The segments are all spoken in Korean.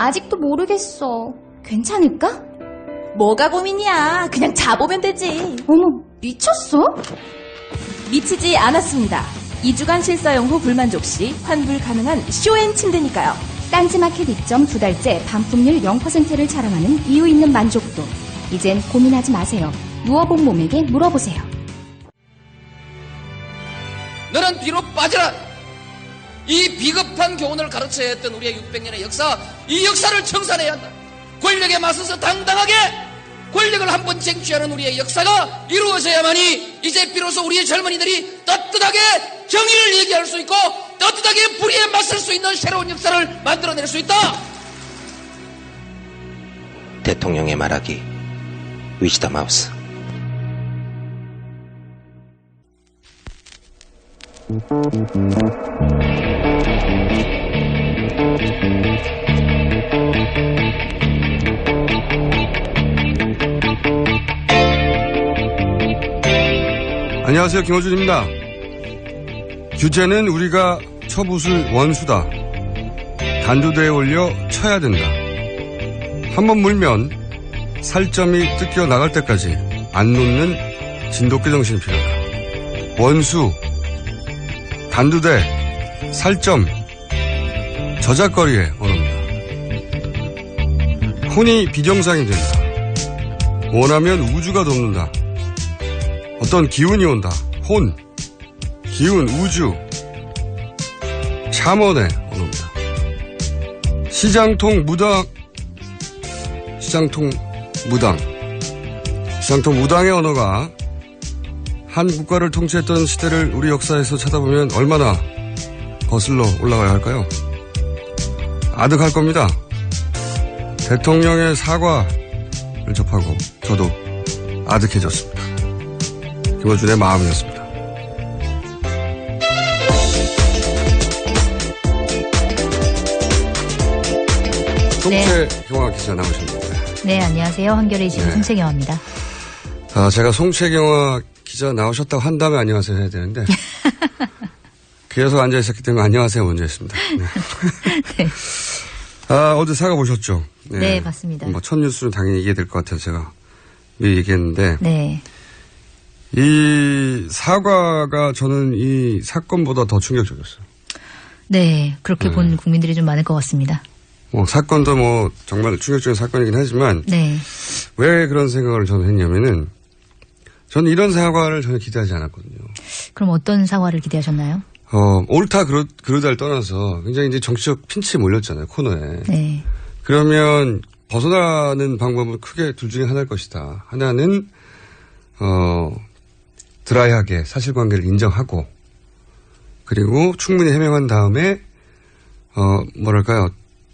아직도 모르겠어. 괜찮을까? 뭐가 고민이야. 그냥 자보면 되지. 어머, 미쳤어? 미치지 않았습니다. 2주간 실사용 후 불만족 시 환불 가능한 쇼앤 침대니까요. 딴지마켓 입점 2달째 반품률 0%를 자랑하는 이유 있는 만족도. 이젠 고민하지 마세요. 누워본 몸에게 물어보세요. 너는 뒤로 빠져라. 이 비겁한 교훈을 가르쳐야 했던 우리의 600년의 역사, 이 역사를 청산해야 한다. 권력에 맞서서 당당하게 권력을 한번 쟁취하는 우리의 역사가 이루어져야만이 이제 비로소 우리의 젊은이들이 떳떳하게 정의를 얘기할 수 있고 떳떳하게 불의에 맞설 수 있는 새로운 역사를 만들어낼 수 있다. 대통령의 말하기 위즈더 마우스. 안녕하세요, 김어준입니다. 규제는 우리가 쳐부술 원수다. 단두대에 올려 쳐야 된다. 한번 물면 살점이 뜯겨 나갈 때까지 안 놓는 진돗개 정신이 필요하다. 원수, 단두대, 살점, 저작거리의 언어입니다. 혼이 비정상이 된다. 원하면 우주가 돕는다. 어떤 기운이 온다. 혼, 기운, 우주, 샤먼의 언어입니다. 시장통 무당, 시장통 무당의 언어가 한 국가를 통치했던 시대를 우리 역사에서 찾아보면 얼마나 거슬러 올라가야 할까요? 아득할 겁니다. 대통령의 사과를 접하고 저도 아득해졌습니다. 김어준의 마음이었습니다. 송채경화 기자 나오셨습니다. 네, 안녕하세요. 한겨레 지부 송채경화입니다. 제가 송채경화 기자 나오셨다고 한 다음에 안녕하세요 해야 되는데 계속 앉아있었기 때문에 안녕하세요 먼저 했습니다. 네. 네. 어제 사과 보셨죠? 네, 봤습니다. 첫 뉴스는 당연히 이게 될 것 같아서 제가 미리 얘기했는데 네. 이 사과가 저는 이 사건보다 더 충격적이었어요. 네, 그렇게 본 국민들이 좀 많을 것 같습니다. 사건도 정말 충격적인 사건이긴 하지만 네. 왜 그런 생각을 저는 했냐면은 저는 이런 사과를 전혀 기대하지 않았거든요. 그럼 어떤 사과를 기대하셨나요? 옳다 그르다를 떠나서 굉장히 이제 정치적 핀치에 몰렸잖아요, 코너에. 네. 그러면 벗어나는 방법은 크게 둘 중에 하나일 것이다. 하나는 드라이하게 사실관계를 인정하고 그리고 충분히 해명한 다음에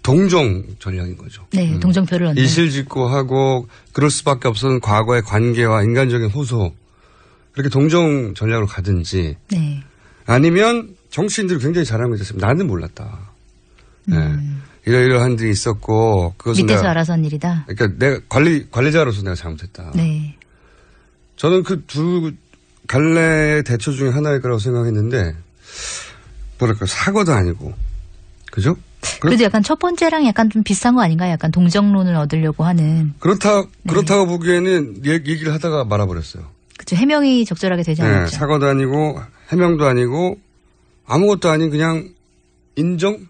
동정 전략인 거죠. 네, 동정표를 얻는. 이실직고 하고 그럴 수밖에 없었던 과거의 관계와 인간적인 호소 그렇게 동정 전략으로 가든지 네. 아니면 정치인들이 굉장히 잘하는 거죠. 나는 몰랐다. 네. 이러이러한 일이 있었고 그것은 밑에서 알아서 한 일이다. 그러니까 내가 관리자로서 내가 잘못했다. 네. 저는 그 두 갈래의 대처 중에 하나일 거라고 생각했는데 사과도 아니고 그죠? 그래도 약간 첫 번째랑 약간 좀 비슷한 거 아닌가요? 약간 동정론을 얻으려고 하는. 그렇다고 보기에는 얘기를 하다가 말아버렸어요. 그렇죠. 해명이 적절하게 되지 않았죠. 사과도 아니고 해명도 아니고 아무것도 아닌 그냥 인정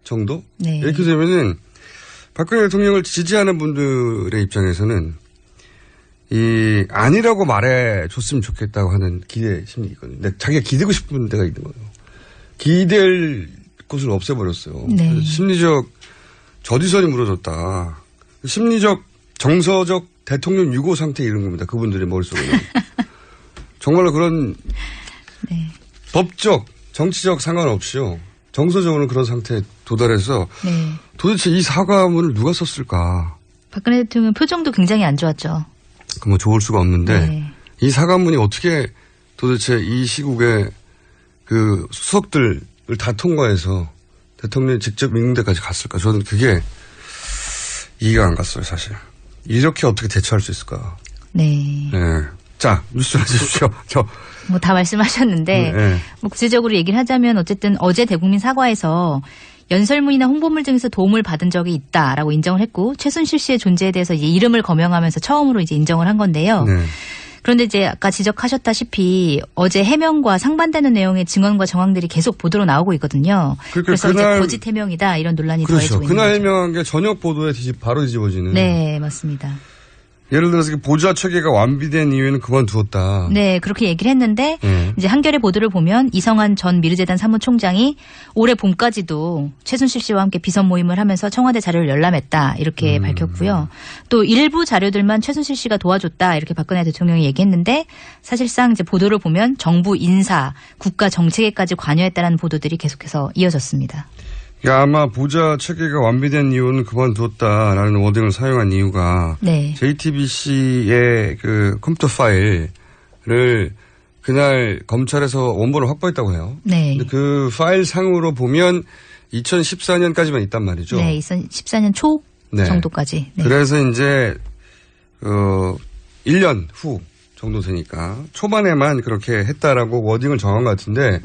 정도? 네. 이렇게 되면은 박근혜 대통령을 지지하는 분들의 입장에서는 아니라고 말해줬으면 좋겠다고 하는 기대 심리가 있거든요. 근데 자기가 기대고 싶은 데가 있는 거예요. 기댈 곳을 없애버렸어요. 네. 심리적 저지선이 무너졌다. 심리적 정서적 대통령 유고 상태에 이른 겁니다. 그분들의 머릿속에는. 정말로 그런 네. 법적 정치적 상관없이요. 정서적으로는 그런 상태에 도달해서 네. 도대체 이 사과문을 누가 썼을까. 박근혜 대통령 표정도 굉장히 안 좋았죠. 좋을 수가 없는데 네. 이 사과문이 어떻게 도대체 이 시국에 그 수석들을 다 통과해서 대통령이 직접 읽는 데까지 갔을까. 저는 그게 이해가 안 갔어요, 사실. 이렇게 어떻게 대처할 수 있을까. 네. 네. 자, 뉴스 해주십시오. 다 말씀하셨는데, 네. 구체적으로 얘기를 하자면 어쨌든 어제 대국민 사과에서 연설문이나 홍보물 등에서 도움을 받은 적이 있다라고 인정을 했고 최순실 씨의 존재에 대해서 이제 이름을 거명하면서 처음으로 이제 인정을 한 건데요. 네. 그런데 이제 아까 지적하셨다시피 어제 해명과 상반되는 내용의 증언과 정황들이 계속 보도로 나오고 있거든요. 그러니까 그래서 그날, 이제 거짓 해명이다 이런 논란이 그렇죠. 더해지고 있는 그날 거죠. 해명한 게 저녁 보도에 바로 뒤집어지는. 네, 맞습니다. 예를 들어서 보좌 체계가 완비된 이유에는 그만두었다. 네, 그렇게 얘기를 했는데 이제 한겨레 보도를 보면 이성한 전 미르재단 사무총장이 올해 봄까지도 최순실 씨와 함께 비선 모임을 하면서 청와대 자료를 열람했다 이렇게 밝혔고요. 또 일부 자료들만 최순실 씨가 도와줬다 이렇게 박근혜 대통령이 얘기했는데 사실상 이제 보도를 보면 정부 인사, 국가 정책에까지 관여했다라는 보도들이 계속해서 이어졌습니다. 그러니까 아마 보좌 체계가 완비된 이유는 그만두었다라는 워딩을 사용한 이유가 네. JTBC의 그 컴퓨터 파일을 그날 검찰에서 원본을 확보했다고 해요. 네. 근데 그 파일 상으로 보면 2014년까지만 있단 말이죠. 네, 2014년 초 네. 정도까지. 네. 그래서 이제 1년 후 정도 되니까 초반에만 그렇게 했다라고 워딩을 정한 것 같은데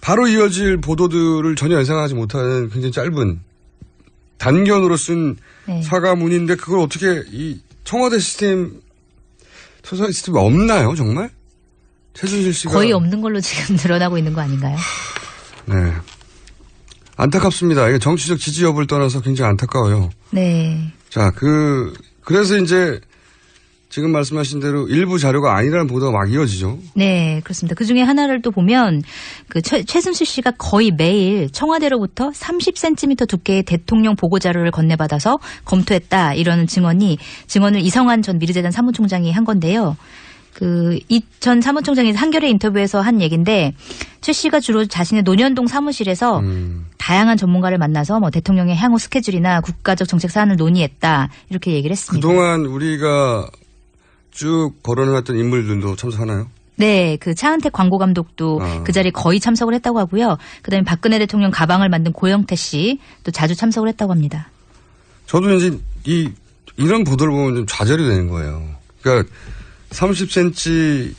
바로 이어질 보도들을 전혀 예상하지 못하는 굉장히 짧은 단견으로 쓴 네. 사과문인데 그걸 어떻게 이 청와대 시스템 수사 시스템이 없나요 정말? 최순실 씨가 거의 없는 걸로 지금 드러나고 있는 거 아닌가요? 네. 안타깝습니다. 이게 정치적 지지 여부를 떠나서 굉장히 안타까워요. 네. 자, 그래서 이제 지금 말씀하신 대로 일부 자료가 아니라는 보도가 막 이어지죠. 네, 그렇습니다. 그 중에 하나를 또 보면 그 최순실 씨가 거의 매일 청와대로부터 30cm 두께의 대통령 보고 자료를 건네받아서 검토했다 이런 증언을 이성한 전 미르재단 사무총장이 한 건데요. 이 전 사무총장이 한겨레 인터뷰에서 한 얘기인데 최 씨가 주로 자신의 논현동 사무실에서 다양한 전문가를 만나서 뭐 대통령의 향후 스케줄이나 국가적 정책 사안을 논의했다 이렇게 얘기를 했습니다. 그동안 우리가 쭉 거론해왔던 인물들도 참석하나요? 네, 그 차은택 광고 감독도 그 자리에 거의 참석을 했다고 하고요. 그다음에 박근혜 대통령 가방을 만든 고영태 씨 또 자주 참석을 했다고 합니다. 저도 이제 이런 보도를 보면 좀 좌절이 되는 거예요. 그러니까 30cm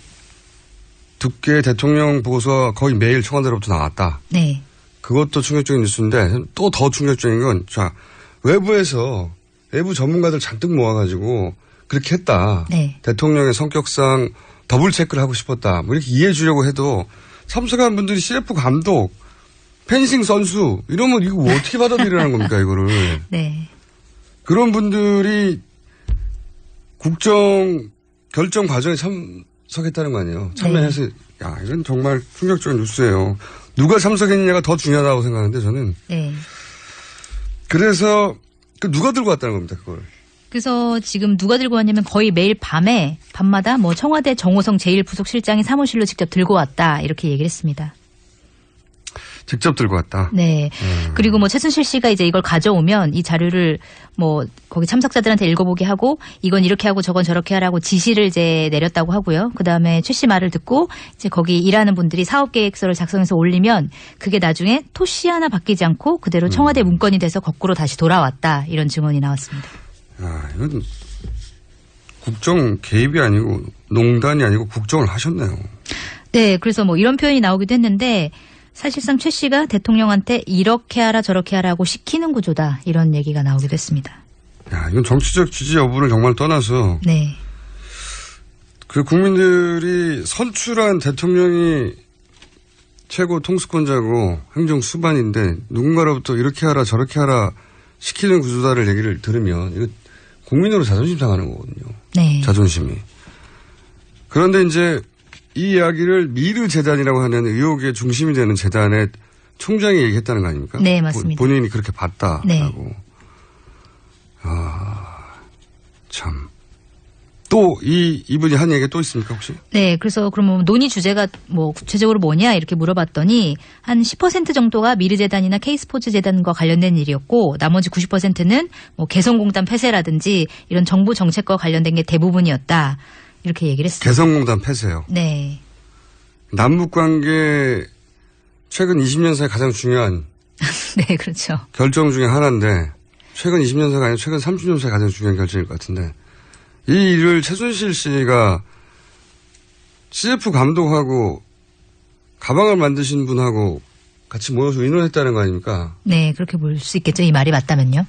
두께의 대통령 보고서가 거의 매일 청와대로부터 나왔다. 네. 그것도 충격적인 뉴스인데 또 더 충격적인 건 자, 외부 전문가들 잔뜩 모아가지고 그렇게 했다. 네. 대통령의 성격상 더블 체크를 하고 싶었다. 뭐 이렇게 이해해 주려고 해도 참석한 분들이 CF 감독, 펜싱 선수 이러면 이거 어떻게 받아들이라는 겁니까 이거를. 네. 그런 분들이 국정 결정 과정에 참석했다는 거 아니에요. 참여해서 야 이건 정말 충격적인 뉴스예요. 누가 참석했느냐가 더 중요하다고 생각하는데 저는. 네. 그래서 누가 들고 왔다는 겁니다 그걸. 그래서 지금 누가 들고 왔냐면 거의 매일 밤마다 뭐 청와대 정호성 제1부속실장이 사무실로 직접 들고 왔다 이렇게 얘기를 했습니다. 직접 들고 왔다. 네. 그리고 뭐 최순실 씨가 이제 이걸 가져오면 이 자료를 뭐 거기 참석자들한테 읽어보게 하고 이건 이렇게 하고 저건 저렇게 하라고 지시를 이제 내렸다고 하고요. 그 다음에 최 씨 말을 듣고 이제 거기 일하는 분들이 사업계획서를 작성해서 올리면 그게 나중에 토씨 하나 바뀌지 않고 그대로 청와대 문건이 돼서 거꾸로 다시 돌아왔다 이런 증언이 나왔습니다. 야, 이건 국정 개입이 아니고 농단이 아니고 국정을 하셨네요. 네. 그래서 뭐 이런 표현이 나오기도 했는데 사실상 최 씨가 대통령한테 이렇게 하라 저렇게 하라고 시키는 구조다 이런 얘기가 나오기도 했습니다. 야, 이건 정치적 지지 여부를 정말 떠나서 네. 그 국민들이 선출한 대통령이 최고 통수권자고 행정 수반인데 누군가로부터 이렇게 하라 저렇게 하라 시키는 구조다를 얘기를 들으면 이거 국민으로 자존심 상하는 거거든요. 네. 자존심이. 그런데 이제 이 이야기를 미르 재단이라고 하는 의혹의 중심이 되는 재단의 총장이 얘기했다는 거 아닙니까? 네, 맞습니다. 본인이 그렇게 봤다라고. 네. 참. 또 이분이 한 얘기가 또 있습니까 혹시? 네, 그래서 그러면 논의 주제가 뭐 구체적으로 뭐냐 이렇게 물어봤더니 한 10% 정도가 미르재단이나 K스포츠재단과 관련된 일이었고 나머지 90%는 뭐 개성공단 폐쇄라든지 이런 정부 정책과 관련된 게 대부분이었다. 이렇게 얘기를 했습니다. 개성공단 폐쇄요. 네. 남북관계 최근 20년 사이 가장 중요한 네, 그렇죠. 결정 중에 하나인데 최근 20년 사이가 아니라 최근 30년 사이 가장 중요한 결정일 것 같은데 이 일을 최순실 씨가 CF 감독하고 가방을 만드신 분하고 같이 모여서 의논했다는 거 아닙니까? 네, 그렇게 볼 수 있겠죠. 이 말이 맞다면요.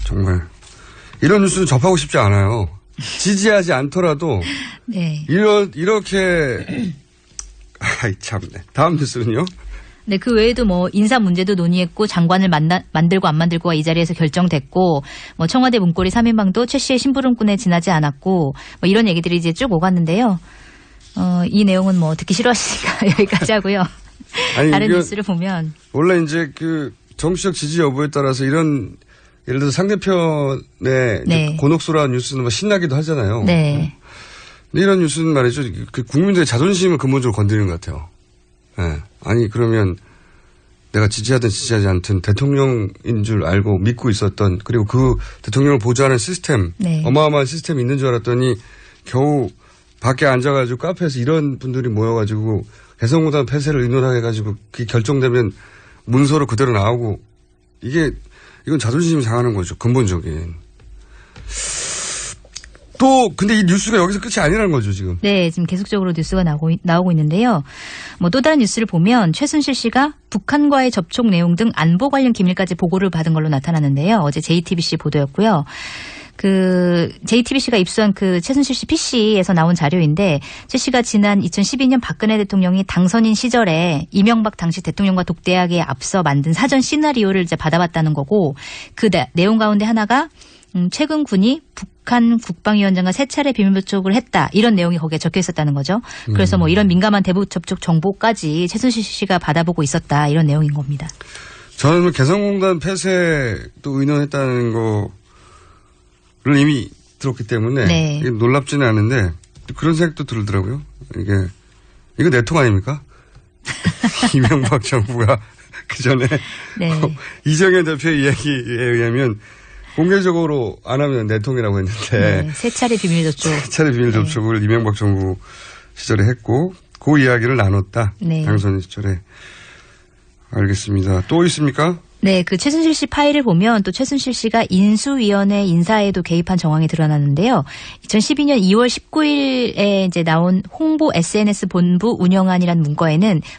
정말 이런 뉴스는 접하고 싶지 않아요. 지지하지 않더라도 네. 이렇게 아이 참네. 다음 뉴스는요? 네, 그 외에도 뭐 인사 문제도 논의했고 장관을 만들고 안 만들고가 이 자리에서 결정됐고 뭐 청와대 문고리 3인방도 최 씨의 심부름꾼에 지나지 않았고 뭐 이런 얘기들이 이제 쭉 오갔는데요. 이 내용은 뭐 듣기 싫어하시니까 여기까지 하고요. 아니, 다른 뉴스를 보면 원래 이제 그 정치적 지지 여부에 따라서 이런 예를 들어 상대편의 네. 곤혹스러운 뉴스는 뭐 신나기도 하잖아요. 네. 근데 이런 뉴스는 말이죠. 그 국민들의 자존심을 근본적으로 건드리는 것 같아요. 네. 아니 그러면 내가 지지하든 지지하지 않든 대통령인 줄 알고 믿고 있었던 그리고 그 대통령을 보좌하는 시스템 네. 어마어마한 시스템이 있는 줄 알았더니 겨우 밖에 앉아가지고 카페에서 이런 분들이 모여가지고 개성공단 폐쇄를 의논하게 해가지고 그게 결정되면 문서로 그대로 나오고 이건 자존심이 상하는 거죠. 근본적인. 또 근데 이 뉴스가 여기서 끝이 아니라는 거죠 지금. 네, 지금 계속적으로 뉴스가 나오고 있는데요. 뭐 또 다른 뉴스를 보면 최순실 씨가 북한과의 접촉 내용 등 안보 관련 기밀까지 보고를 받은 걸로 나타났는데요. 어제 JTBC 보도였고요. 그 JTBC가 입수한 그 최순실 씨 PC에서 나온 자료인데 최 씨가 지난 2012년 박근혜 대통령이 당선인 시절에 이명박 당시 대통령과 독대하기에 앞서 만든 사전 시나리오를 이제 받아봤다는 거고 그 내용 가운데 하나가 최근 군이 북한 국방위원장과 3차례 비밀 접촉을 했다. 이런 내용이 거기에 적혀 있었다는 거죠. 그래서 뭐 이런 민감한 대북 접촉 정보까지 최순실 씨가 받아보고 있었다. 이런 내용인 겁니다. 저는 개성공단 폐쇄도 의논했다는 거를 이미 들었기 때문에 네. 이게 놀랍지는 않은데 그런 생각도 들더라고요. 이거 내통 아닙니까? 이명박 정부가 그 전에 네. 이정현 대표의 이야기에 의하면 공개적으로 안 하면 내통이라고 했는데 네, 3차례 비밀 접촉. 3차례 비밀 접촉을 이명박 정부 시절에 했고 그 이야기를 나눴다. 네. 당선 시절에. 알겠습니다. 또 있습니까? 네, 그 최순실 씨 파일을 보면 또 최순실 씨가 인수위원회 인사에도 개입한 정황이 드러나는데요. 2012년 2월 19일에 이제 나온 홍보 SNS 본부 운영안이라는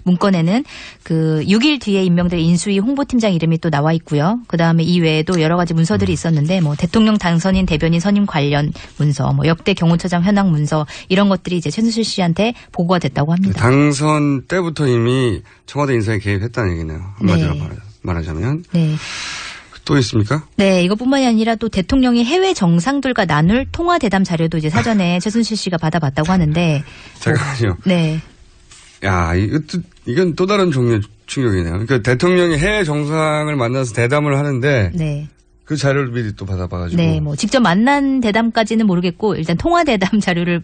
문건에는 그 6일 뒤에 임명될 인수위 홍보팀장 이름이 또 나와 있고요. 그 다음에 이 외에도 여러 가지 문서들이 있었는데 뭐 대통령 당선인 대변인 선임 관련 문서, 뭐 역대 경호처장 현황 문서 이런 것들이 이제 최순실 씨한테 보고가 됐다고 합니다. 당선 때부터 이미 청와대 인사에 개입했다는 얘기네요. 한마디로 네. 말하자면. 네. 또 있습니까? 네, 이것뿐만이 아니라 또 대통령이 해외 정상들과 나눌 통화 대담 자료도 이제 사전에 최순실 씨가 받아봤다고 하는데. 잠깐만요. 네. 야, 이건 또 다른 종류의 충격이네요. 그러니까 대통령이 해외 정상을 만나서 대담을 하는데. 네. 그 자료를 미리 또 받아봐가지고. 네, 뭐 직접 만난 대담까지는 모르겠고 일단 통화 대담 자료를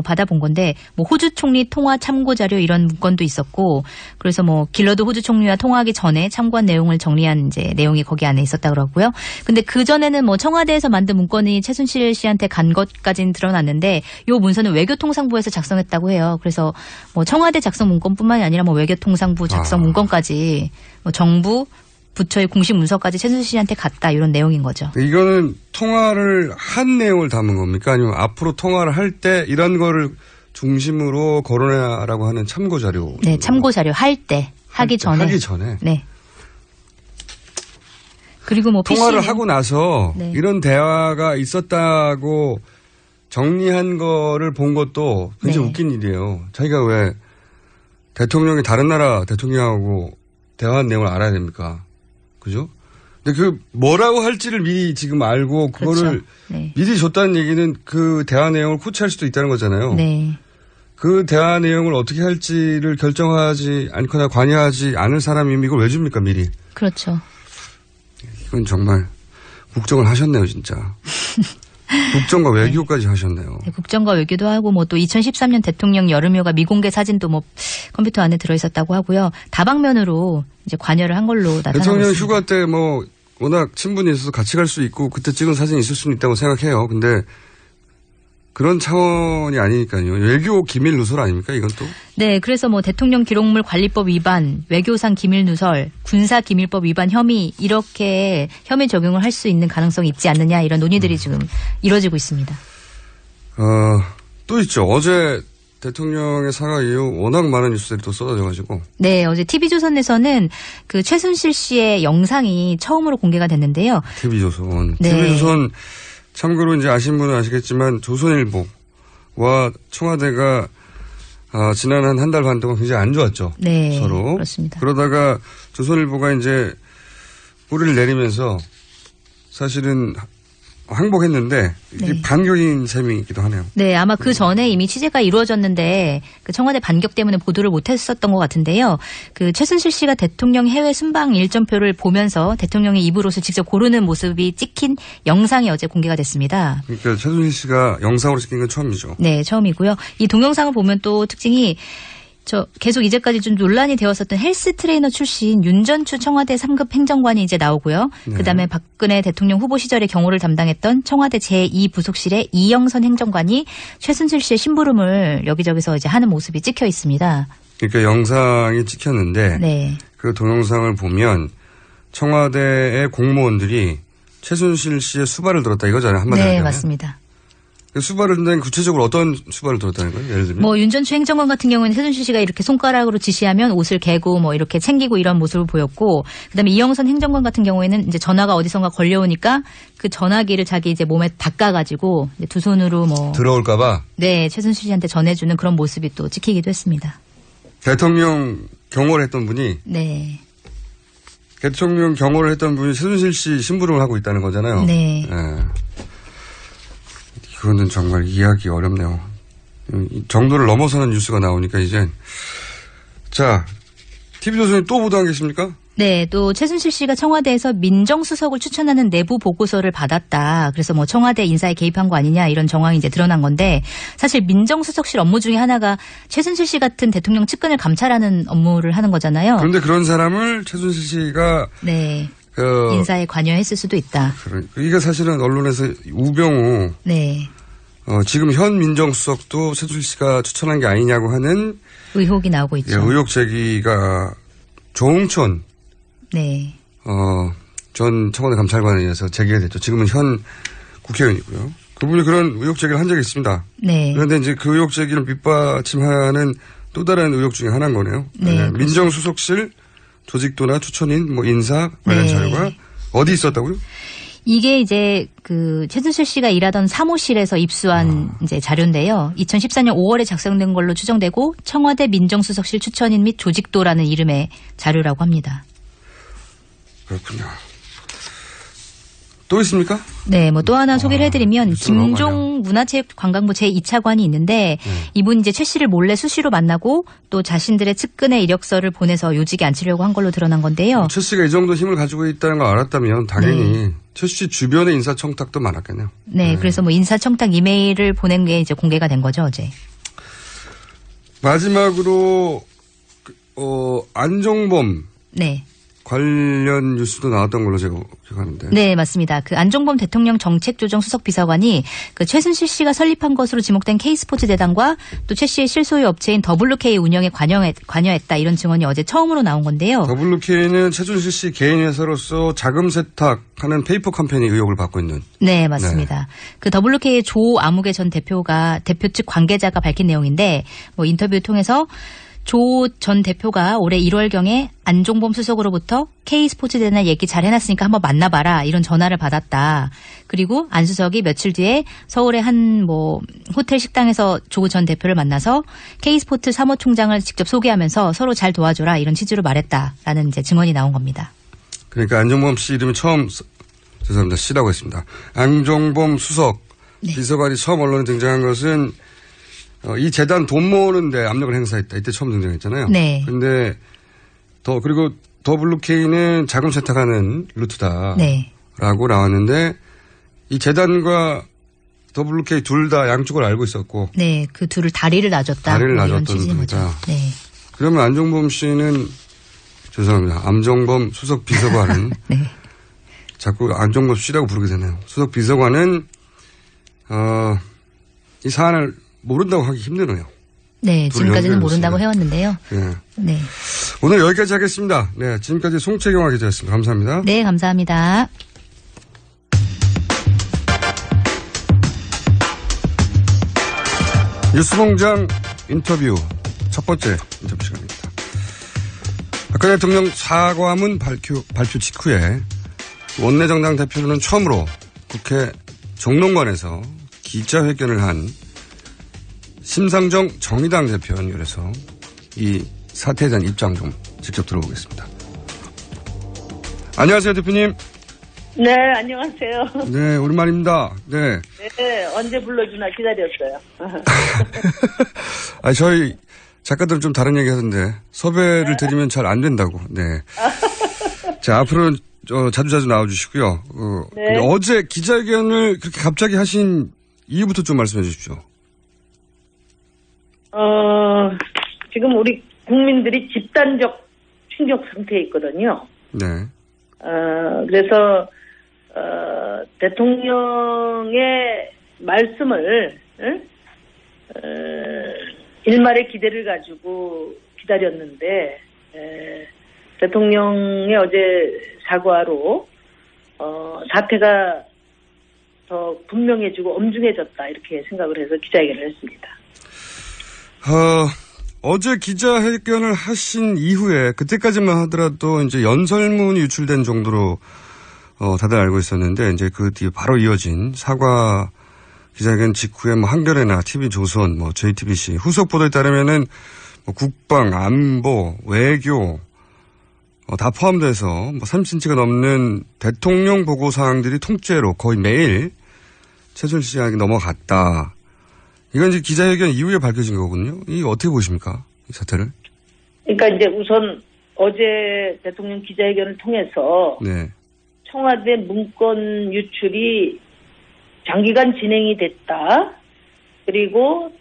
받아본 건데 뭐 호주 총리 통화 참고 자료 이런 문건도 있었고 그래서 뭐 길러드 호주 총리와 통화하기 전에 참고한 내용을 정리한 이제 내용이 거기 안에 있었다 그러고요. 근데 그 전에는 뭐 청와대에서 만든 문건이 최순실 씨한테 간 것까지는 드러났는데 요 문서는 외교통상부에서 작성했다고 해요. 그래서 뭐 청와대 작성 문건뿐만이 아니라 뭐 외교통상부 작성 문건까지 뭐 정부 부처의 공식 문서까지 최순실 씨한테 갔다 이런 내용인 거죠. 이거는 통화를 한 내용을 담은 겁니까? 아니면 앞으로 통화를 할 때 이런 거를 중심으로 거론하라고 하는 참고 자료? 네, 참고 자료 할 때, 하기 전에. 하기 전에. 네. 그리고 뭐 통화를 PC는 하고 나서 네. 이런 대화가 있었다고 정리한 거를 본 것도 굉장히 네. 웃긴 일이에요. 자기가 왜 대통령이 다른 나라 대통령하고 대화한 내용을 알아야 됩니까? 그죠? 근데 그 뭐라고 할지를 미리 지금 알고 그거를 그렇죠. 네. 미리 줬다는 얘기는 그 대화 내용을 코치할 수도 있다는 거잖아요. 네. 그 대화 내용을 어떻게 할지를 결정하지 않거나 관여하지 않을 사람이 이걸 왜 줍니까 미리? 그렇죠. 이건 정말 국정을 하셨네요 진짜. 국정과 외교까지 하셨네요. 네, 국정과 외교도 하고 뭐 또 2013년 대통령 여름휴가 미공개 사진도 뭐 컴퓨터 안에 들어있었다고 하고요. 다방면으로 이제 관여를 한 걸로 나타나고 대통령 있습니다. 휴가 때 뭐 워낙 친분이 있어서 같이 갈 수 있고 그때 찍은 사진이 있을 수는 있다고 생각해요. 근데 그런 차원이 아니니까요. 외교 기밀 누설 아닙니까 이건 또? 네, 그래서 뭐 대통령 기록물 관리법 위반, 외교상 기밀 누설, 군사 기밀법 위반 혐의 이렇게 혐의 적용을 할 수 있는 가능성이 있지 않느냐 이런 논의들이 지금 이루어지고 있습니다. 또 있죠. 어제 대통령의 사과 이후 워낙 많은 뉴스들이 또 쏟아져가지고. 네, 어제 TV조선에서는 그 최순실 씨의 영상이 처음으로 공개가 됐는데요. TV조선. 네. TV조선 참고로 이제 아신 분은 아시겠지만 조선일보와 청와대가 지난 한 달 반 동안 굉장히 안 좋았죠. 네, 서로. 그렇습니다. 그러다가 조선일보가 이제 뿌리를 내리면서 사실은 항복했는데 이게 네. 반격인 셈이기도 하네요. 네, 아마 그 전에 이미 취재가 이루어졌는데 그 청와대 반격 때문에 보도를 못했었던 것 같은데요. 그 최순실 씨가 대통령 해외 순방 일정표를 보면서 대통령의 입을 옷을 직접 고르는 모습이 찍힌 영상이 어제 공개가 됐습니다. 그러니까 최순실 씨가 영상으로 찍힌 건 처음이죠. 네, 처음이고요. 이 동영상을 보면 또 특징이 계속 이제까지 좀 논란이 되었었던 헬스 트레이너 출신 윤전추 청와대 3급 행정관이 이제 나오고요. 네. 그다음에 박근혜 대통령 후보 시절에 경호를 담당했던 청와대 제2부속실의 이영선 행정관이 최순실 씨의 심부름을 여기저기서 이제 하는 모습이 찍혀 있습니다. 그러니까 영상이 찍혔는데 네. 그 동영상을 보면 청와대의 공무원들이 최순실 씨의 수발을 들었다 이거잖아요. 한마디로 네, 얘기하면. 맞습니다. 수발을 든다는 구체적으로 어떤 수발을 들었다는 거예요? 예를 들면. 뭐 윤전추 행정관 같은 경우에는 최순실 씨가 이렇게 손가락으로 지시하면 옷을 개고 뭐 이렇게 챙기고 이런 모습을 보였고, 그다음에 이영선 행정관 같은 경우에는 이제 전화가 어디선가 걸려오니까 그 전화기를 자기 이제 몸에 닦아가지고 이제 두 손으로 뭐 들어올까봐 네, 최순실 씨한테 전해주는 그런 모습이 또 찍히기도 했습니다. 대통령 경호를 했던 분이 네. 대통령 경호를 했던 분이 최순실 씨 심부름을 하고 있다는 거잖아요. 네. 그거는 정말 이해하기 어렵네요. 이 정도를 넘어서는 뉴스가 나오니까 이제. 자, TV조선이 또 보도한 게 있습니까? 네, 또 최순실 씨가 청와대에서 민정수석을 추천하는 내부 보고서를 받았다. 그래서 뭐 청와대 인사에 개입한 거 아니냐 이런 정황이 이제 드러난 건데, 사실 민정수석실 업무 중에 하나가 최순실 씨 같은 대통령 측근을 감찰하는 업무를 하는 거잖아요. 그런데 그런 사람을 최순실 씨가 네. 인사에 관여했을 수도 있다. 이게 사실은 언론에서 우병우 네. 지금 현 민정수석도 최순실 씨가 추천한 게 아니냐고 하는 의혹이 나오고 있죠. 의혹 제기가 조홍천 네. 전 청와대 감찰관에 의해서 제기가 됐죠. 지금은 현 국회의원이고요. 그분이 그런 의혹 제기를 한 적이 있습니다. 네. 그런데 이제 그 의혹 제기를 밑받침하는 또 다른 의혹 중에 하나인 거네요. 네. 민정수석실 조직도나 추천인 뭐 인사 관련 네. 자료가 어디 있었다고요? 이게 이제 그 최순실 씨가 일하던 사무실에서 입수한 이제 자료인데요. 2014년 5월에 작성된 걸로 추정되고 청와대 민정수석실 추천인 및 조직도라는 이름의 자료라고 합니다. 그렇군요. 또 있습니까? 네, 뭐 또 하나 소개를 해드리면 뉴스가 너무 김종 문화체육관광부 제2차관이 있는데 이분 이제 최 씨를 몰래 수시로 만나고 또 자신들의 측근의 이력서를 보내서 요직에 앉히려고 한 걸로 드러난 건데요. 최 씨가 이 정도 힘을 가지고 있다는 걸 알았다면 당연히 최 씨 주변의 인사청탁도 많았겠네요. 네, 그래서 뭐 인사청탁 이메일을 보낸 게 이제 공개가 된 거죠, 어제. 마지막으로 안종범 네. 관련 뉴스도 나왔던 걸로 제가 기억하는데. 네, 맞습니다. 그 안종범 대통령 정책조정 수석비서관이 그 최순실 씨가 설립한 것으로 지목된 K스포츠 재단과 또 최 씨의 실소유 업체인 WK 운영에 관여했다 이런 증언이 어제 처음으로 나온 건데요. WK는 최순실 씨 개인 회사로서 자금 세탁하는 페이퍼 컴퍼니 의혹을 받고 있는. 네, 맞습니다. 그 WK의 조 아무개 전 대표 측 관계자가 밝힌 내용인데 뭐 인터뷰 통해서 조 전 대표가 올해 1월경에 안종범 수석으로부터 K스포츠대나 얘기 잘 해놨으니까 한번 만나봐라 이런 전화를 받았다. 그리고 안 수석이 며칠 뒤에 서울의 한 뭐 호텔 식당에서 조 전 대표를 만나서 K스포츠 사무총장을 직접 소개하면서 서로 잘 도와줘라 이런 취지로 말했다라는 이제 증언이 나온 겁니다. 그러니까 안종범 씨 이름이 처음 죄송합니다. 씨라고 했습니다. 안종범 수석 비서관이 처음 언론에 등장한 것은 이 재단 돈 모으는데 압력을 행사했다. 이때 처음 등장했잖아요. 네. 그런데 그리고 WK는 자금 세탁하는 루트다. 네. 라고 나왔는데 이 재단과 WK 둘 다 양쪽을 알고 있었고. 네. 그 둘을 다리를 놔줬다. 다리를 뭐 이런 놔줬던 취지인 거죠. 분이다. 네. 그러면 안종범 씨는 죄송합니다. 안종범 수석 비서관은 네. 자꾸 안종범 씨라고 부르게 되네요. 수석 비서관은 이 사안을 모른다고 하기 힘드네요. 네, 지금까지는 모른다고 해왔는데요. 네. 네. 오늘 여기까지 하겠습니다. 네, 지금까지 송채경화 기자였습니다. 감사합니다. 네, 감사합니다. 뉴스공장 인터뷰 첫 번째 인터뷰 시간입니다. 박근혜 대통령 사과문 발표 직후에 원내정당 대표로는 처음으로 국회 정론관에서 기자회견을 한 심상정 정의당 대표 연결해서 이 사태에 대한 입장 좀 직접 들어보겠습니다. 안녕하세요, 대표님. 네, 안녕하세요. 네, 오랜만입니다. 네. 네, 언제 불러주나 기다렸어요. 저희 작가들은 좀 다른 얘기 하던데, 섭외를 드리면 잘 안 된다고. 네. 자, 앞으로는 자주 나와주시고요. 네. 근데 어제 기자회견을 그렇게 갑자기 하신 이유부터 좀 말씀해 주십시오. 지금 우리 국민들이 집단적 충격 상태에 있거든요. 네. 그래서, 대통령의 말씀을, 일말의 기대를 가지고 기다렸는데, 대통령의 어제 사과로, 사태가 더 분명해지고 엄중해졌다, 이렇게 생각을 해서 기자회견을 했습니다. 어제 기자회견을 하신 이후에 그때까지만 하더라도 이제 연설문이 유출된 정도로 다들 알고 있었는데 이제 그 뒤에 바로 이어진 사과 기자회견 직후에 뭐 한겨레나 TV조선, 뭐 JTBC 후속 보도에 따르면은 뭐 국방, 안보, 외교 다 포함돼서 뭐 30cm가 넘는 대통령 보고 사항들이 통째로 거의 매일 최순실 씨에게 넘어갔다. 이건 이제 기자회견 이후에 밝혀진 거거든요. 이거 어떻게 보십니까? 이 사태를? 그러니까 이제 우선 어제 대통령 기자회견을 통해서 네. 청와대 문건 유출이 장기간 진행이 됐다. 그리고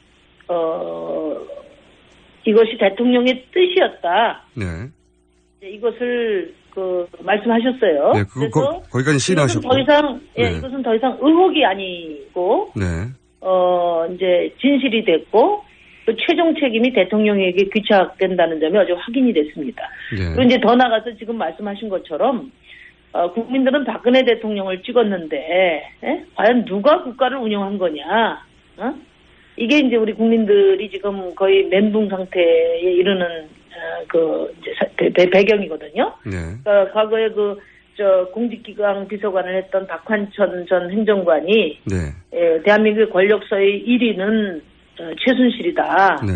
이것이 대통령의 뜻이었다. 네. 이것을 말씀하셨어요. 네, 그래서 거기까지 시인하셨고. 이것은 더 이상 의혹이 아니고 네. 이제 진실이 됐고, 또 최종 책임이 대통령에게 귀착된다는 점이 어제 확인이 됐습니다. 네. 그리고 이제 더 나가서 지금 말씀하신 것처럼, 국민들은 박근혜 대통령을 찍었는데, 과연 누가 국가를 운영한 거냐, 이게 이제 우리 국민들이 지금 거의 멘붕 상태에 이르는, 이제 배경이거든요. 네. 과거에 공직기강 비서관을 했던 박환천 전 행정관이 네. 대한민국의 권력서의 1위는 최순실이다. 네.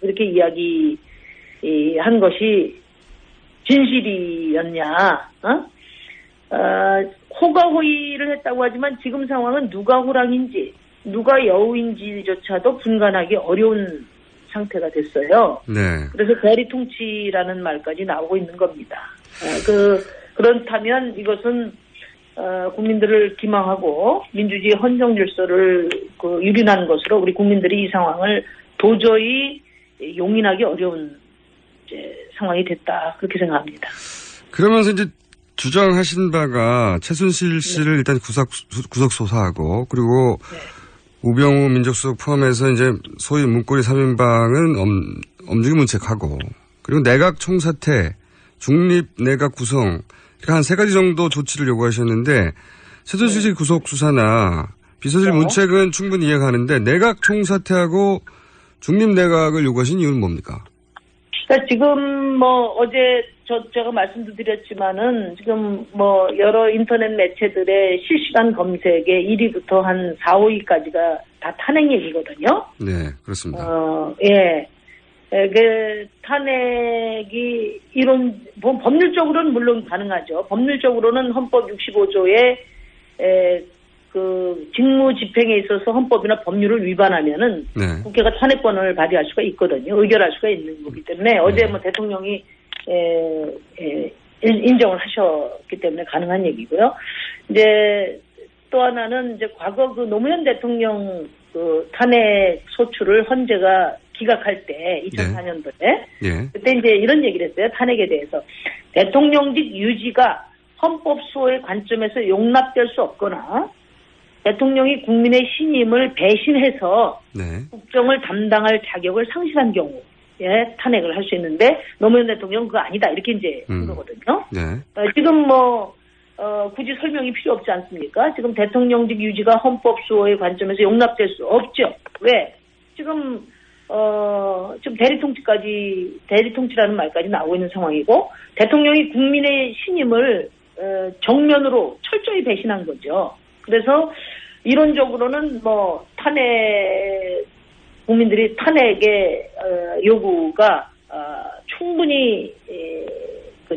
이렇게 이야기한 것이 진실이었냐. 호가호의를 했다고 하지만 지금 상황은 누가 호랑인지 누가 여우인지조차도 분간하기 어려운 상태가 됐어요. 네. 그래서 대리통치라는 말까지 나오고 있는 겁니다. 그렇다면 이것은 국민들을 기망하고 민주주의 헌정 질서를 유린하는 것으로 우리 국민들이 이 상황을 도저히 용인하기 어려운 상황이 됐다, 그렇게 생각합니다. 그러면서 이제 주장하신 바가 최순실 씨를 일단 구속 소사하고 그리고 우병우 민정수석 포함해서 이제 소위 문고리 3인방은 엄중히 문책하고 그리고 내각 총사퇴, 중립 내각 구성 한 3가지 정도 조치를 요구하셨는데 최순실 씨 구속 수사나 비서실 문책은 충분히 이해가는데 내각 총사퇴하고 중립 내각을 요구하신 이유는 뭡니까? 그러니까 지금 어제 제가 말씀도 드렸지만은 지금 여러 인터넷 매체들의 실시간 검색에 1위부터 한 4, 5위까지가 다 탄핵 얘기거든요. 네, 그렇습니다. 예. 탄핵이 법률적으로는 물론 가능하죠. 법률적으로는 헌법 65조에 직무 집행에 있어서 헌법이나 법률을 위반하면은 네. 국회가 탄핵권을 발휘할 수가 있거든요. 의결할 수가 있는 거기 때문에 어제 대통령이 인정을 하셨기 때문에 가능한 얘기고요. 이제 또 하나는 이제 과거 노무현 대통령 탄핵 소추를 헌재가 기각할 때 2004년도에 네. 그때 이제 이런 얘기를 했어요. 탄핵에 대해서 대통령직 유지가 헌법 수호의 관점에서 용납될 수 없거나 대통령이 국민의 신임을 배신해서 네. 국정을 담당할 자격을 상실한 경우에 탄핵을 할 수 있는데 노무현 대통령은 그거 아니다 이렇게 이제 한 거거든요. 네. 지금 굳이 설명이 필요 없지 않습니까? 지금 대통령직 유지가 헌법 수호의 관점에서 용납될 수 없죠. 왜? 지금 좀 대리통치라는 말까지 나오고 있는 상황이고, 대통령이 국민의 신임을 정면으로 철저히 배신한 거죠. 그래서 이론적으로는 뭐 국민들이 탄핵의 요구가 충분히